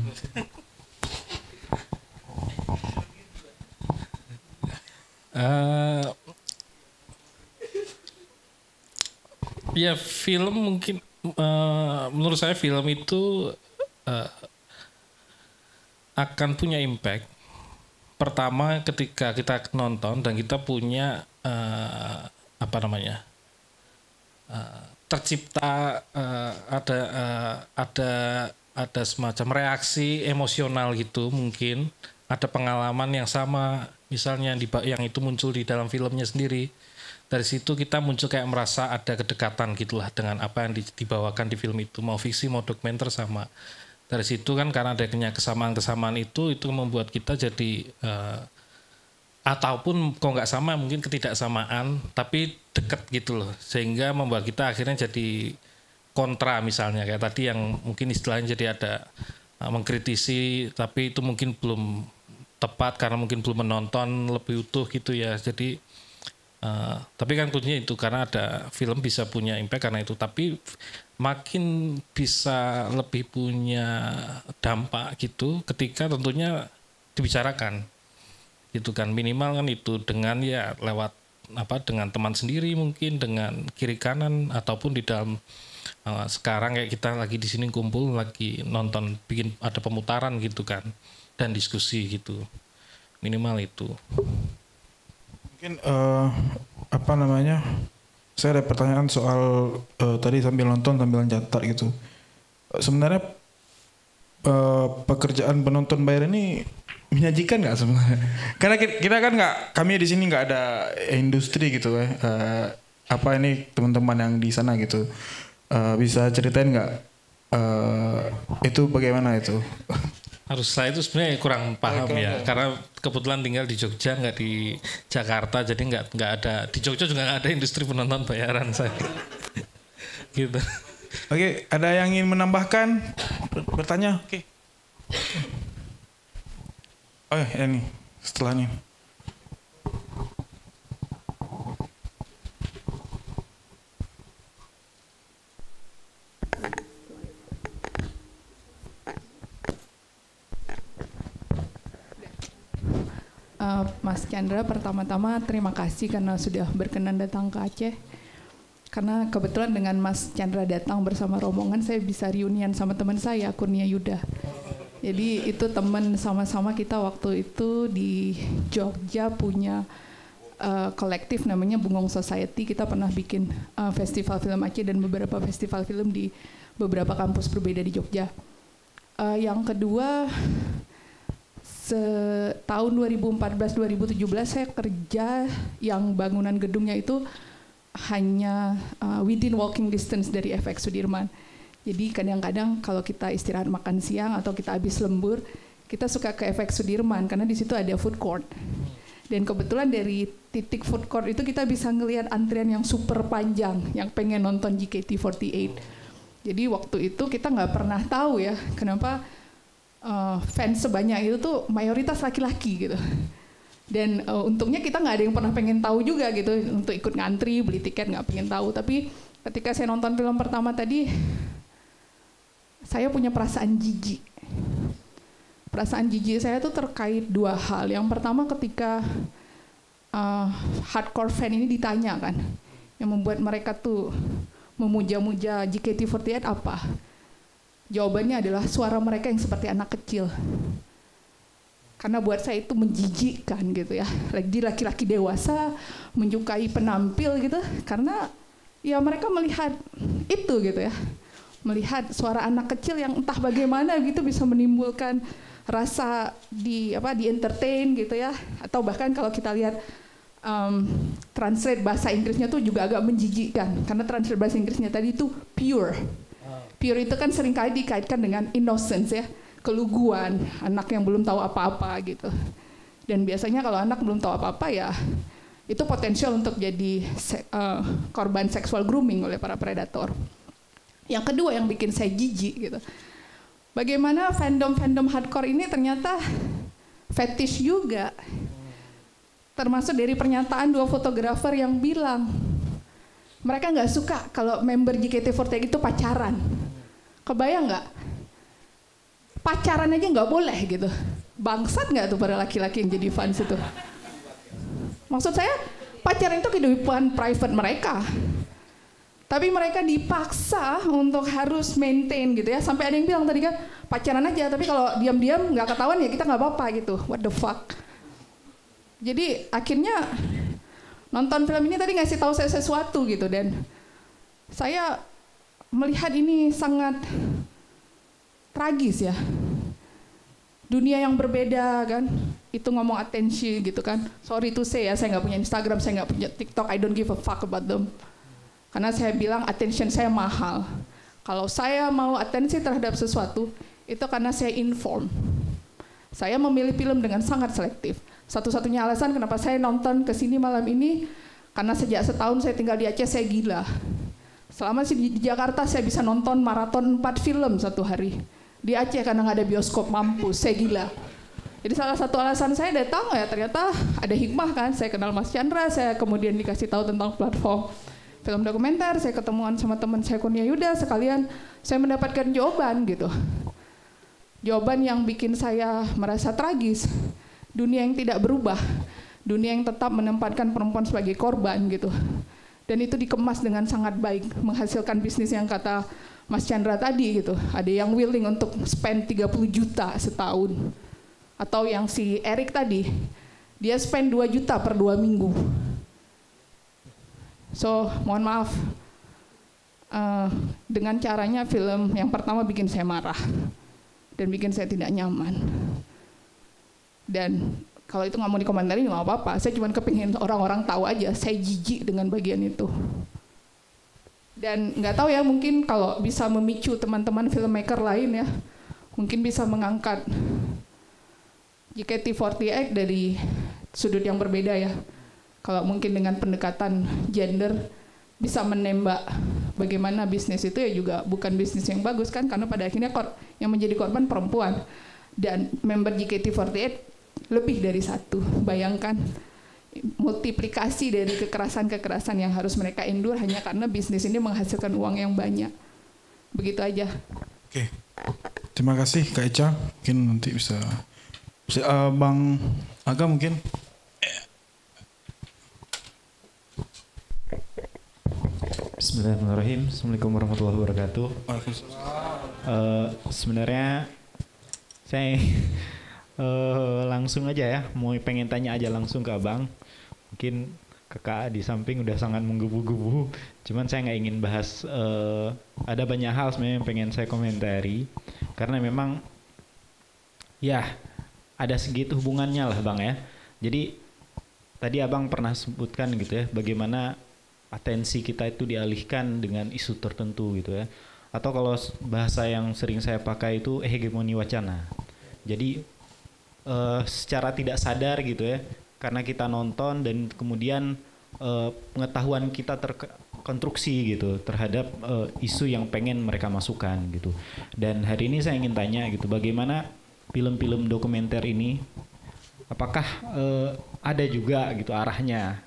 Ya film mungkin menurut saya film itu akan punya impact. Pertama ketika kita nonton dan kita punya tercipta ada semacam reaksi emosional gitu, mungkin ada pengalaman yang sama misalnya yang itu muncul di dalam filmnya sendiri. Dari situ kita muncul kayak merasa ada kedekatan gitulah dengan apa yang dibawakan di film itu, mau fiksi mau dokumenter sama. Dari situ kan karena adanya kesamaan-kesamaan itu membuat kita jadi ataupun kalau nggak sama mungkin ketidaksamaan tapi dekat gitu loh, sehingga membuat kita akhirnya jadi kontra misalnya kayak tadi yang mungkin istilahnya jadi ada mengkritisi tapi itu mungkin belum tepat karena mungkin belum menonton lebih utuh gitu ya. Jadi tapi kan kuncinya itu karena ada film bisa punya impact karena itu, tapi makin bisa lebih punya dampak gitu ketika tentunya dibicarakan gitu kan, minimal kan itu dengan ya lewat dengan teman sendiri mungkin dengan kiri kanan ataupun di dalam sekarang kayak kita lagi di sini kumpul lagi nonton bikin ada pemutaran gitu kan dan diskusi gitu, minimal itu. Mungkin saya ada pertanyaan soal tadi sambil nonton sambil nyatat gitu. Sebenarnya pekerjaan penonton bayar ini menyajikan nggak sebenarnya? Karena kita kan kami di sini nggak ada industri gitu ya. Apa ini teman-teman yang di sana gitu bisa ceritain nggak itu bagaimana itu? Harus saya itu sebenarnya kurang paham ya, karena kebetulan tinggal di Jogja nggak di Jakarta, jadi nggak ada di Jogja juga nggak ada industri penonton bayaran saya. Gitu. Oke, ada yang ingin menambahkan bertanya? Oke. Oh ya ini setelahnya. Mas Chandra, pertama-tama terima kasih karena sudah berkenan datang ke Aceh. Karena kebetulan dengan Mas Chandra datang bersama rombongan, saya bisa reunian sama teman saya, Kurnia Yuda. Jadi itu teman sama-sama kita waktu itu di Jogja punya kolektif namanya Bungong Society. Kita pernah bikin festival film Aceh dan beberapa festival film di beberapa kampus berbeda di Jogja. Yang kedua, tahun 2014-2017 saya kerja yang bangunan gedungnya itu hanya within walking distance dari FX Sudirman. Jadi kadang-kadang kalau kita istirahat makan siang atau kita habis lembur, kita suka ke FX Sudirman karena di situ ada food court. Dan kebetulan dari titik food court itu kita bisa ngelihat antrian yang super panjang yang pengen nonton JKT48. Jadi waktu itu kita nggak pernah tahu ya kenapa fans sebanyak itu tuh mayoritas laki-laki gitu. Dan untungnya kita nggak ada yang pernah pengen tahu juga gitu untuk ikut ngantri beli tiket, nggak pengen tahu. Tapi ketika saya nonton film pertama tadi, saya punya perasaan jijik. Perasaan jijik saya tuh terkait dua hal. Yang pertama ketika hardcore fan ini ditanya kan, yang membuat mereka tuh memuja-muja JKT48 apa? Jawabannya adalah suara mereka yang seperti anak kecil. Karena buat saya itu menjijikkan gitu ya. Lagi laki-laki dewasa menyukai penampil gitu, karena ya mereka melihat itu gitu ya. Melihat suara anak kecil yang entah bagaimana gitu bisa menimbulkan rasa di entertain gitu ya. Atau bahkan kalau kita lihat translate bahasa Inggrisnya tuh juga agak menjijikkan, karena translate bahasa Inggrisnya tadi itu pure. Pure itu kan seringkali dikaitkan dengan innocence ya, keluguan, anak yang belum tahu apa-apa gitu. Dan biasanya kalau anak belum tahu apa-apa ya itu potensial untuk jadi korban seksual grooming oleh para predator. Yang kedua yang bikin saya jijik gitu, bagaimana fandom hardcore ini ternyata fetish juga. Termasuk dari pernyataan 2 fotografer yang bilang mereka nggak suka kalau member JKT48 itu pacaran. Kebayang nggak? Pacaran aja nggak boleh gitu. Bangsat nggak tuh para laki-laki yang jadi fans itu? Maksud saya pacaran itu kehidupan private mereka. Tapi mereka dipaksa untuk harus maintain gitu ya. Sampai ada yang bilang tadi kan pacaran aja, tapi kalau diam-diam nggak ketahuan ya kita nggak apa-apa gitu. What the fuck? Jadi akhirnya nonton film ini tadi ngasih tahu saya sesuatu gitu, dan saya melihat ini sangat tragis ya. Dunia yang berbeda kan, itu ngomong atensi gitu kan. Sorry to say ya, saya nggak punya Instagram, saya nggak punya TikTok, I don't give a fuck about them. Karena saya bilang attention saya mahal. Kalau saya mau atensi terhadap sesuatu, itu karena saya inform. Saya memilih film dengan sangat selektif. Satu-satunya alasan kenapa saya nonton kesini malam ini, karena sejak setahun saya tinggal di Aceh, saya gila. Selama di Jakarta saya bisa nonton maraton 4 film satu hari. Di Aceh karena nggak ada bioskop, mampus, saya gila. Jadi salah satu alasan saya datang ya ternyata ada hikmah kan. Saya kenal Mas Chandra, saya kemudian dikasih tahu tentang platform film dokumenter, saya ketemuan sama teman saya Kurnia Yuda, sekalian saya mendapatkan jawaban gitu. Jawaban yang bikin saya merasa tragis. Dunia yang tidak berubah, dunia yang tetap menempatkan perempuan sebagai korban gitu. Dan itu dikemas dengan sangat baik, menghasilkan bisnis yang kata Mas Chandra tadi gitu. Ada yang willing untuk spend 30 juta setahun. Atau yang si Eric tadi, dia spend 2 juta per 2 minggu. So, mohon maaf, dengan caranya film yang pertama bikin saya marah dan bikin saya tidak nyaman. Dan kalau itu nggak mau dikomentari nggak apa-apa, saya cuma kepingin orang-orang tahu aja saya jijik dengan bagian itu. Dan nggak tahu ya, mungkin kalau bisa memicu teman-teman filmmaker lain ya, mungkin bisa mengangkat JKT48 dari sudut yang berbeda ya. Kalau mungkin dengan pendekatan gender bisa menembak bagaimana bisnis itu ya juga bukan bisnis yang bagus kan, karena pada akhirnya yang menjadi korban perempuan dan member JKT48 lebih dari 1. Bayangkan multiplikasi dari kekerasan-kekerasan yang harus mereka endure hanya karena bisnis ini menghasilkan uang yang banyak. Begitu aja. Oke. Terima kasih Kak Echa. Mungkin nanti bisa Bang Aga mungkin. Bismillahirrahmanirrahim. Assalamualaikum warahmatullahi wabarakatuh. Sebenarnya saya langsung aja ya, mau pengen tanya aja langsung ke Abang. Mungkin kakak di samping udah sangat menggebu-gebu, cuman saya nggak ingin bahas, ada banyak hal sebenarnya yang pengen saya komentari, karena memang ya ada segitu hubungannya lah Bang ya. Jadi tadi Abang pernah sebutkan gitu ya, bagaimana atensi kita itu dialihkan dengan isu tertentu gitu ya, atau kalau bahasa yang sering saya pakai itu hegemoni wacana. Jadi secara tidak sadar gitu ya, karena kita nonton dan kemudian pengetahuan kita terkonstruksi gitu terhadap isu yang pengen mereka masukkan gitu. Dan hari ini saya ingin tanya gitu, bagaimana film-film dokumenter ini, apakah ada juga gitu arahnya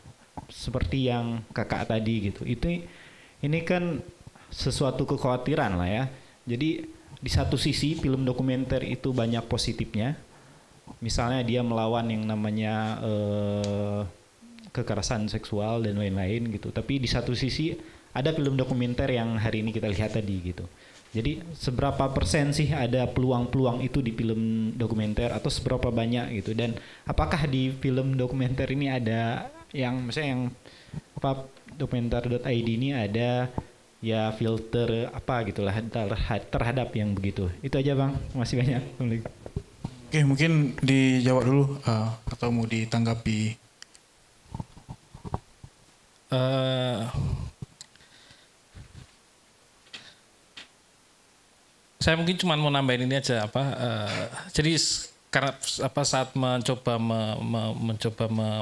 seperti yang kakak tadi gitu. Ini kan sesuatu kekhawatiran lah ya. Jadi di satu sisi film dokumenter itu banyak positifnya. Misalnya dia melawan yang namanya kekerasan seksual dan lain-lain gitu. Tapi di satu sisi ada film dokumenter yang hari ini kita lihat tadi gitu. Jadi seberapa persen sih ada peluang-peluang itu di film dokumenter atau seberapa banyak gitu, dan apakah di film dokumenter ini ada yang misalnya yang apa dokumenter.id ini ada ya filter apa gitulah terhadap yang begitu. Itu aja Bang, masih banyak. Oke, mungkin dijawab dulu atau mau ditanggapi. Saya mungkin cuma mau nambahin ini aja jadi karena saat mencoba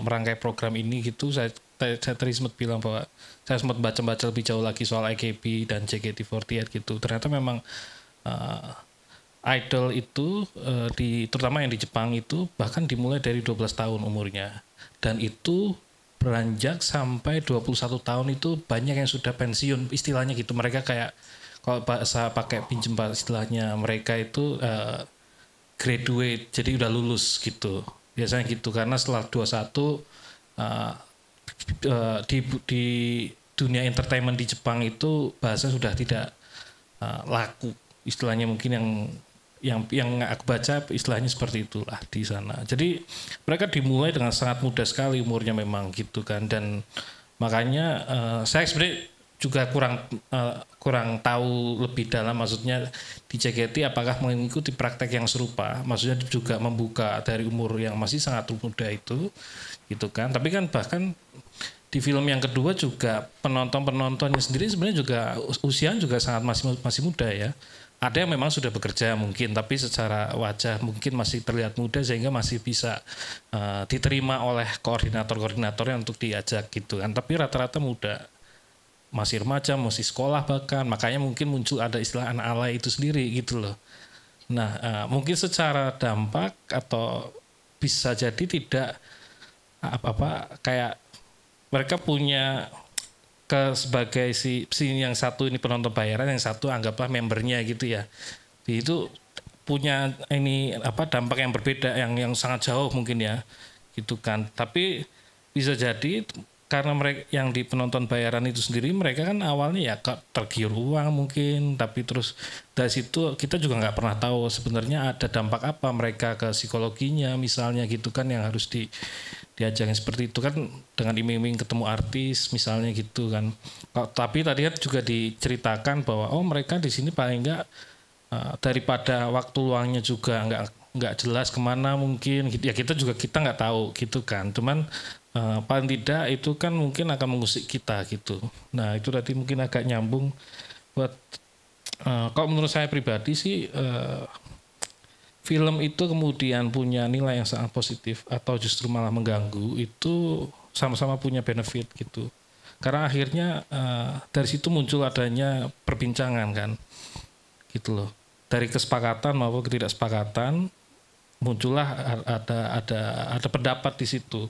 merangkai program ini gitu, saya tadi sempat bilang bahwa saya sempat baca lebih jauh lagi soal AKB dan JKT48 gitu. Ternyata memang idol itu terutama yang di Jepang itu bahkan dimulai dari 12 tahun umurnya, dan itu beranjak sampai 21 tahun itu banyak yang sudah pensiun istilahnya gitu. Mereka kayak kalau bahasa pakai pinjem istilahnya mereka itu graduate, jadi udah lulus gitu. Biasanya gitu, karena setelah 21 di dunia entertainment di Jepang itu bahasa sudah tidak laku. Istilahnya mungkin yang aku baca istilahnya seperti itulah di sana. Jadi mereka dimulai dengan sangat muda sekali umurnya memang gitu kan, dan makanya saya sebenarnya juga kurang tahu lebih dalam, maksudnya di JKT apakah mengikuti praktek yang serupa, maksudnya juga membuka dari umur yang masih sangat muda itu gitu kan. Tapi kan bahkan di film yang kedua juga penontonnya sendiri sebenarnya juga usia juga sangat masih muda ya. Ada yang memang sudah bekerja mungkin, tapi secara wajah mungkin masih terlihat muda sehingga masih bisa diterima oleh koordinator-koordinatornya untuk diajak gitu kan. Tapi rata-rata muda, masih remaja, masih sekolah bahkan, makanya mungkin muncul ada istilah anak alay itu sendiri gitu loh. Nah mungkin secara dampak atau bisa jadi tidak kayak mereka punya sebagai si yang satu ini penonton bayaran, yang satu anggaplah membernya gitu ya. Itu punya ini dampak yang berbeda, yang sangat jauh mungkin ya gitu kan. Tapi bisa jadi karena mereka yang di penonton bayaran itu sendiri, mereka kan awalnya ya tergiur uang mungkin, tapi terus dari situ kita juga nggak pernah tahu sebenarnya ada dampak apa mereka ke psikologinya misalnya gitu kan, yang harus diajarin seperti itu kan, dengan iming-iming ketemu artis misalnya gitu kan. Tapi tadi kan juga diceritakan bahwa mereka di sini paling nggak daripada waktu luangnya juga nggak jelas kemana mungkin gitu ya, kita nggak tahu gitu kan. Cuman paling tidak itu kan mungkin akan mengusik kita gitu. Nah itu tadi mungkin agak nyambung buat kalau menurut saya pribadi sih film itu kemudian punya nilai yang sangat positif atau justru malah mengganggu, itu sama-sama punya benefit gitu. Karena akhirnya dari situ muncul adanya perbincangan kan gitu loh. Dari kesepakatan maupun ketidaksepakatan muncullah ada pendapat di situ.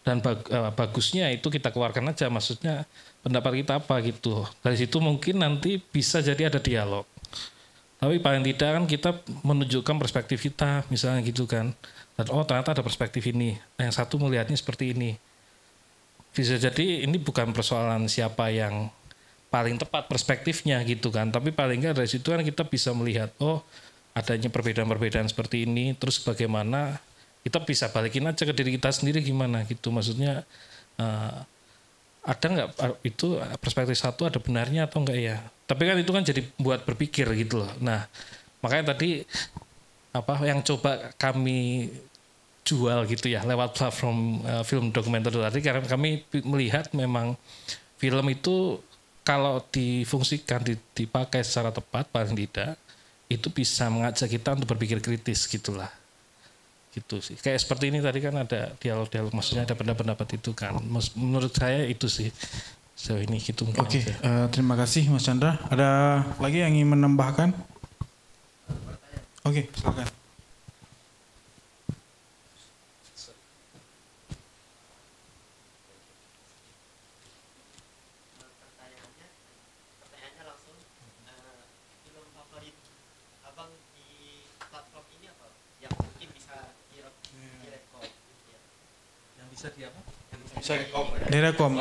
Dan bagusnya itu kita keluarkan aja, maksudnya pendapat kita apa gitu. Dari situ mungkin nanti bisa jadi ada dialog. Tapi paling tidak kan kita menunjukkan perspektif kita misalnya gitu kan. Dan ternyata ada perspektif ini. Yang satu melihatnya seperti ini. Bisa jadi ini bukan persoalan siapa yang paling tepat perspektifnya gitu kan. Tapi paling nggak dari situ kan kita bisa melihat adanya perbedaan-perbedaan seperti ini. Terus bagaimana kita bisa balikin aja ke diri kita sendiri gimana gitu. Maksudnya ada nggak itu perspektif satu ada benarnya atau enggak ya. Tapi kan itu kan jadi buat berpikir gitu loh. Nah makanya tadi yang coba kami jual gitu ya lewat platform film dokumenter tadi, karena kami melihat memang film itu kalau difungsikan dipakai secara tepat paling tidak itu bisa mengajak kita untuk berpikir kritis gitulah. Gitu sih. Kayak seperti ini tadi kan ada dialog-dialog, maksudnya ada pendapat-pendapat itu kan. Menurut saya itu sih. So ini gitu mungkin. Oke, terima kasih Mas Chandra. Ada lagi yang ingin menambahkan? Oke, silakan. Pertanyaannya langsung, film favorit Abang di platform ini apa? Yang mungkin bisa direkod. Bisa di apa? Direkom.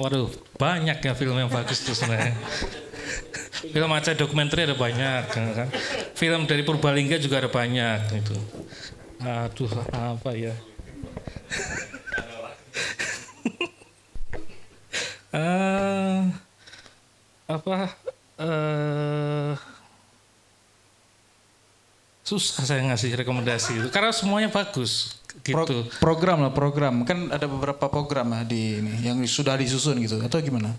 Waduh, banyak ya film yang bagus tuh sebenarnya. Film Aceh dokumenter ada banyak kan. Film dari Purbalingga juga ada banyak itu. Aduh, apa ya? Susah saya ngasih rekomendasi itu karena semuanya bagus gitu. Program kan ada beberapa program lah di ini yang sudah disusun gitu atau gimana?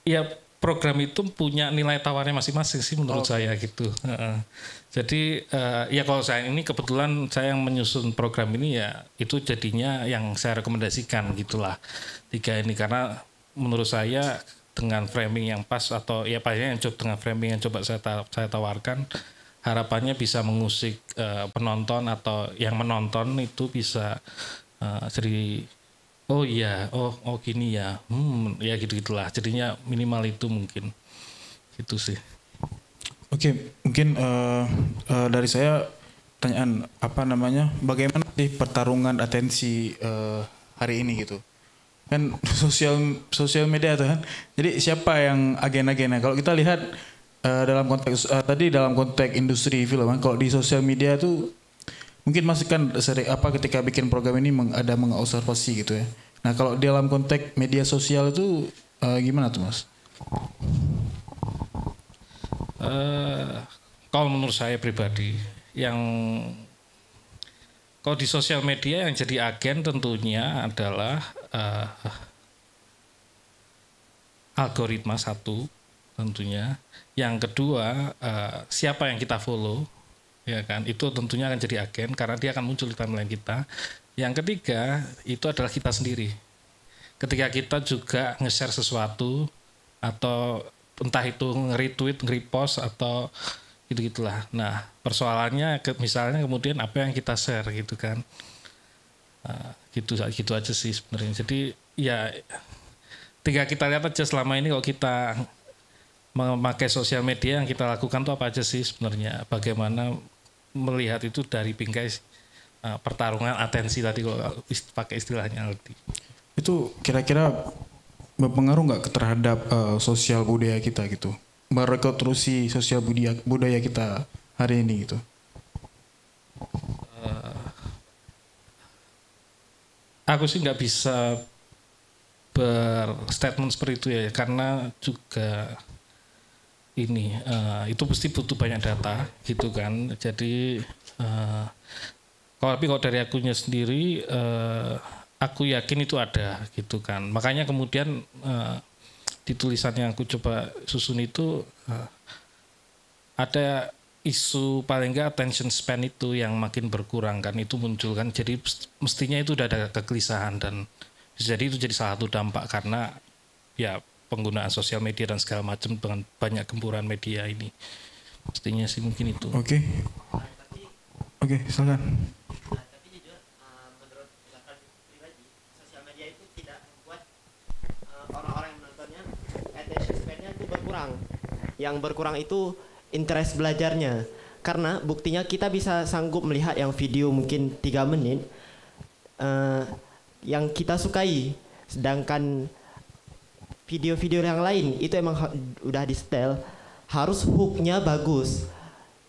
Ya program itu punya nilai tawarnya masing-masing sih menurut saya gitu. Jadi ya kalau saya ini kebetulan saya yang menyusun program ini ya itu jadinya yang saya rekomendasikan gitulah 3 ini karena menurut saya dengan framing yang pas atau ya pastinya yang coba dengan framing yang coba saya tawarkan harapannya bisa mengusik penonton atau yang menonton itu bisa jadi oh iya oh gini ya ya gitulah jadinya minimal itu mungkin gitu sih. Oke, mungkin dari saya pertanyaan bagaimana sih pertarungan atensi hari ini gitu kan sosial media tuh kan jadi siapa yang agen-agennya kalau kita lihat dalam konteks tadi dalam konteks industri film kan kalau di sosial media tuh mungkin masih kan ketika bikin program ini ada mengobservasi gitu ya. Nah kalau dalam konteks media sosial itu gimana tuh Mas? Kalau menurut saya pribadi yang kalau di sosial media yang jadi agen tentunya adalah algoritma satu tentunya. Yang kedua siapa yang kita follow ya kan itu tentunya akan jadi agen karena dia akan muncul di timeline kita. Yang ketiga itu adalah kita sendiri. Ketika kita juga nge-share sesuatu atau entah itu nge-retweet, nge-repost atau gitu-gitulah. Nah, persoalannya misalnya kemudian apa yang kita share gitu kan. Gitu aja sih sebenarnya. Jadi ya tinggal kita lihat aja selama ini kalau kita memakai sosial media yang kita lakukan tuh apa aja sih sebenarnya. Bagaimana melihat itu dari bingkai pertarungan atensi tadi kalau pakai istilahnya Aldi. Itu kira-kira berpengaruh nggak terhadap sosial budaya kita gitu? Merekonstruksi sosial budaya kita hari ini gitu? Aku sih nggak bisa berstatement seperti itu ya karena juga ini itu pasti butuh banyak data gitu kan. Jadi kalau dari akunya sendiri aku yakin itu ada gitu kan. Makanya kemudian di tulisan yang aku coba susun itu ada isu paling enggak attention span itu yang makin berkurang kan itu muncul kan. Jadi mestinya itu udah ada kegelisahan dan jadi itu jadi salah satu dampak karena ya penggunaan sosial media dan segala macam dengan banyak gempuran media ini. Mestinya sih mungkin itu. Oke, silakan. Tapi jujur, menurut pribadi, sosial media itu tidak membuat orang-orang yang menontonnya attention span-nya itu berkurang. Yang berkurang itu interest belajarnya. Karena buktinya kita bisa sanggup melihat yang video mungkin 3 menit yang kita sukai, sedangkan video-video yang lain itu emang udah di setel harus hooknya bagus,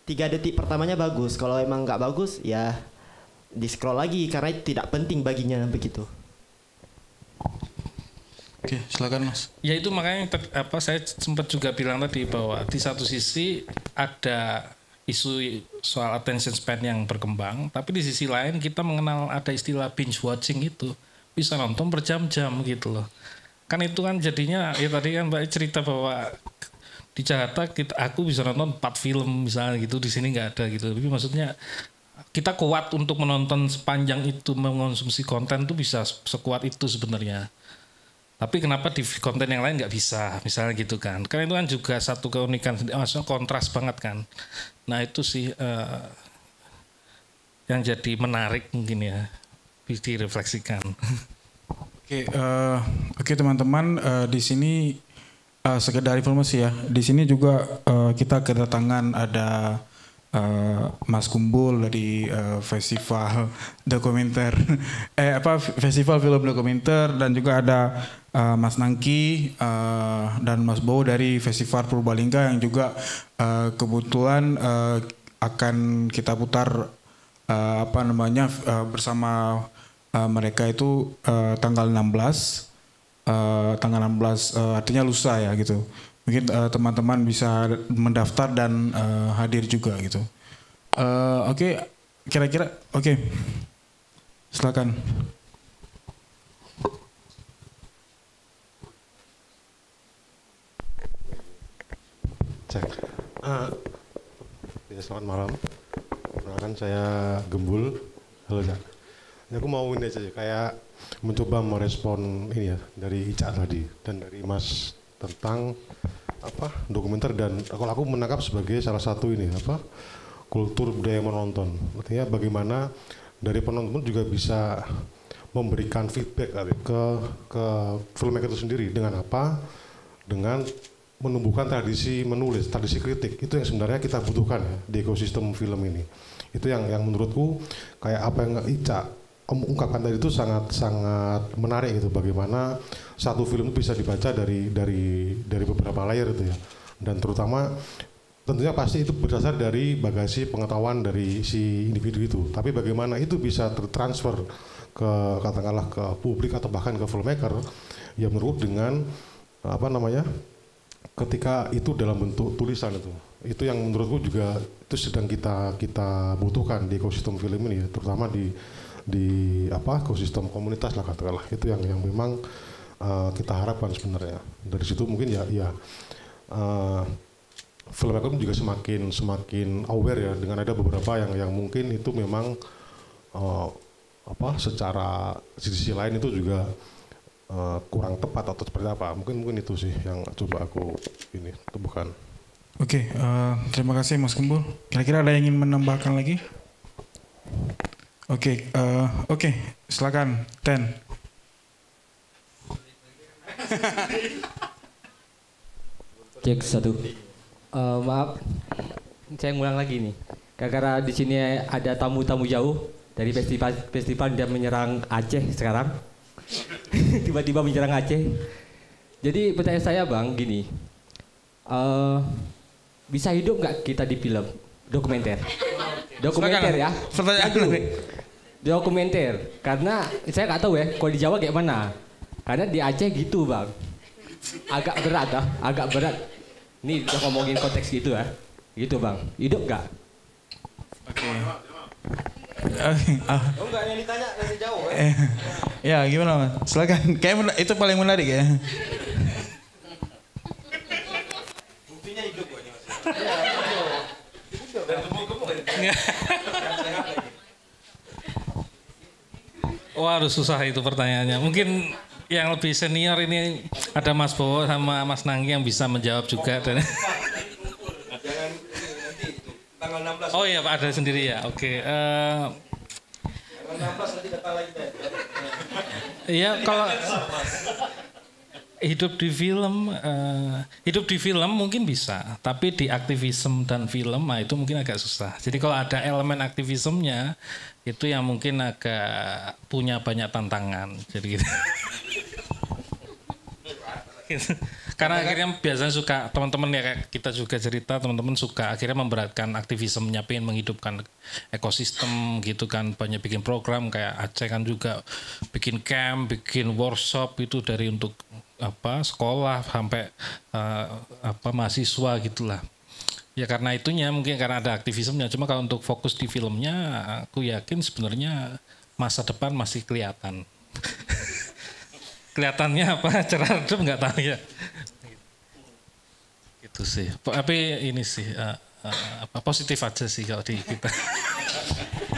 3 detik pertamanya bagus. Kalau emang nggak bagus ya di scroll lagi karena itu tidak penting baginya begitu. Oke, silakan Mas. Ya itu makanya saya sempat juga bilang tadi bahwa di satu sisi ada isu soal attention span yang berkembang, tapi di sisi lain kita mengenal ada istilah binge watching itu, bisa nonton berjam-jam gitu loh. Kan itu kan jadinya ya tadi kan Mbak cerita bahwa di Jakarta aku bisa nonton 4 film misalnya gitu, di sini nggak ada gitu. Tapi maksudnya kita kuat untuk menonton sepanjang itu, mengonsumsi konten tuh bisa sekuat itu sebenarnya. Tapi kenapa di konten yang lain nggak bisa misalnya gitu kan? Karena itu kan juga satu keunikan, maksudnya kontras banget kan. Nah itu sih yang jadi menarik mungkin ya direfleksikan. Oke teman-teman, di sini sekedar informasi ya. Di sini juga kita kedatangan ada Mas Kumbul dari festival dokumenter festival film dokumenter, dan juga ada Mas Nangki dan Mas Bowo dari festival Purbalingga yang juga kebetulan akan kita putar bersama mereka itu tanggal 16 artinya lusa ya gitu. Mungkin teman-teman bisa mendaftar dan hadir juga gitu. Oke, kira-kira oke. Silakan. Ya, selamat malam. Perkenalkan saya Gembul. Halo Cak. Aku mau ini aja kayak mencoba merespon ini ya dari Ica tadi dan dari Mas tentang dokumenter, dan kalau aku menangkap sebagai salah satu ini kultur budaya menonton. Artinya bagaimana dari penonton juga bisa memberikan feedback ke filmmaker itu sendiri dengan dengan menumbuhkan tradisi menulis, tradisi kritik. Itu yang sebenarnya kita butuhkan ya di ekosistem film ini. Itu yang menurutku kayak apa yang Ica ungkapkan tadi itu sangat menarik gitu, bagaimana satu film itu bisa dibaca dari beberapa layer itu ya, dan terutama tentunya pasti itu berdasar dari bagasi pengetahuan dari si individu itu, tapi bagaimana itu bisa tertransfer ke katakanlah ke publik atau bahkan ke filmmaker ya menurut dengan ketika itu dalam bentuk tulisan itu yang menurutku juga itu sedang kita butuhkan di ekosistem film ini ya, terutama di ekosistem komunitas lah katakanlah. Itu yang memang kita harapkan sebenarnya. Dari situ mungkin filmmaker juga semakin aware ya dengan ada beberapa yang mungkin itu memang secara sisi lain itu juga kurang tepat atau seperti apa. Mungkin itu sih yang coba aku ini tubuhkan. Oke, terima kasih Mas Kumbul. Kira-kira ada yang ingin menambahkan lagi? Oke, silakan Ten. Cek 1. Maaf, saya ngulang lagi nih. Karena di sini ada tamu-tamu jauh dari festival dia menyerang Aceh sekarang. Tiba-tiba menyerang Aceh. Jadi pertanyaan saya Bang gini, bisa hidup nggak kita di film dokumenter? Dokumenter ya. Dokumenter. Karena saya nggak tahu ya kalau di Jawa kayak mana. Karena di Aceh gitu Bang. Agak berat. Nih udah ngomongin konteks gitu ya. Gitu Bang. Hidup nggak? Oke. Oh enggak, yang ditanya dari jauh ya? Ya gimana Mas? Silakan. Kayak itu paling menarik ya. Buktinya hidup kok ini Mas. Hidup. Dan gemuk-gemuk. Waduh susah itu pertanyaannya. Mungkin yang lebih senior ini ada Mas Bowo sama Mas Nangki yang bisa menjawab juga. Jangan nanti itu tanggal 16. Oh iya Pak, ada sendiri ya. Oke. Tanggal 16 nanti datang lagi deh. Iya kalau hidup di film mungkin bisa, tapi di aktivisme dan film itu mungkin agak susah. Jadi kalau ada elemen aktivismenya itu yang mungkin agak punya banyak tantangan. Jadi gitu. Karena akhirnya biasanya suka teman-teman ya kayak kita juga cerita, teman-teman suka akhirnya memberatkan aktivismenya, pengen menghidupkan ekosistem gitu kan, banyak bikin program kayak Aceh kan juga bikin camp, bikin workshop itu dari untuk sekolah sampai mahasiswa gitulah. Ya karena itunya mungkin karena ada aktivismenya. Cuma kalau untuk fokus di filmnya, aku yakin sebenarnya masa depan masih kelihatan. Kelihatannya apa cerah redup nggak tahu ya. Gitu sih. Tapi ini sih positif aja sih kalau di kita.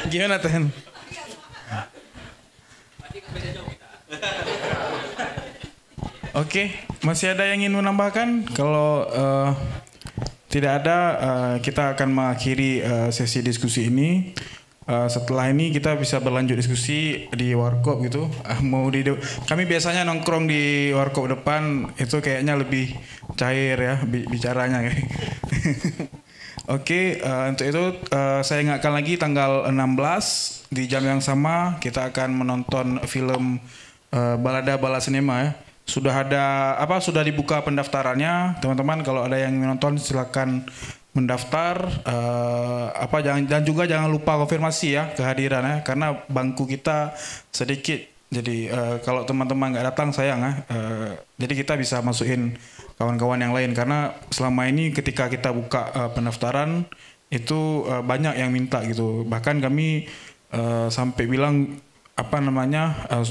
Gimana Ten? Oke, masih ada yang ingin menambahkan? Kalau tidak ada, kita akan mengakhiri sesi diskusi ini. Setelah ini kita bisa berlanjut diskusi di warkop gitu. Kami biasanya nongkrong di warkop depan, itu kayaknya lebih cair ya bicaranya. Oke, untuk itu saya ingatkan lagi tanggal 16 di jam yang sama kita akan menonton film Balada Bala Cinema ya. Sudah dibuka pendaftarannya, teman-teman. Kalau ada yang menonton silakan mendaftar. Dan juga jangan lupa konfirmasi ya kehadiran ya, karena bangku kita sedikit. Jadi kalau teman-teman nggak datang sayang ya. Jadi kita bisa masukin kawan-kawan yang lain, karena selama ini ketika kita buka pendaftaran itu banyak yang minta gitu. Bahkan kami sampai bilang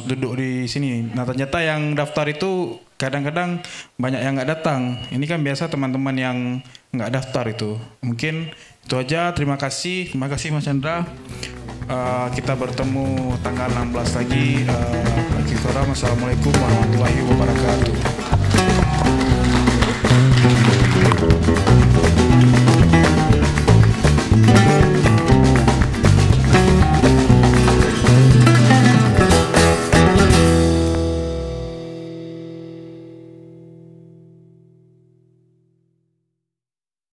duduk di sini. Nah ternyata yang daftar itu kadang-kadang banyak yang nggak datang. Ini kan biasa teman-teman yang nggak daftar itu. Mungkin itu aja. Terima kasih Mas Chandra. Kita bertemu tanggal 16 lagi. Assalamualaikum warahmatullahi wabarakatuh.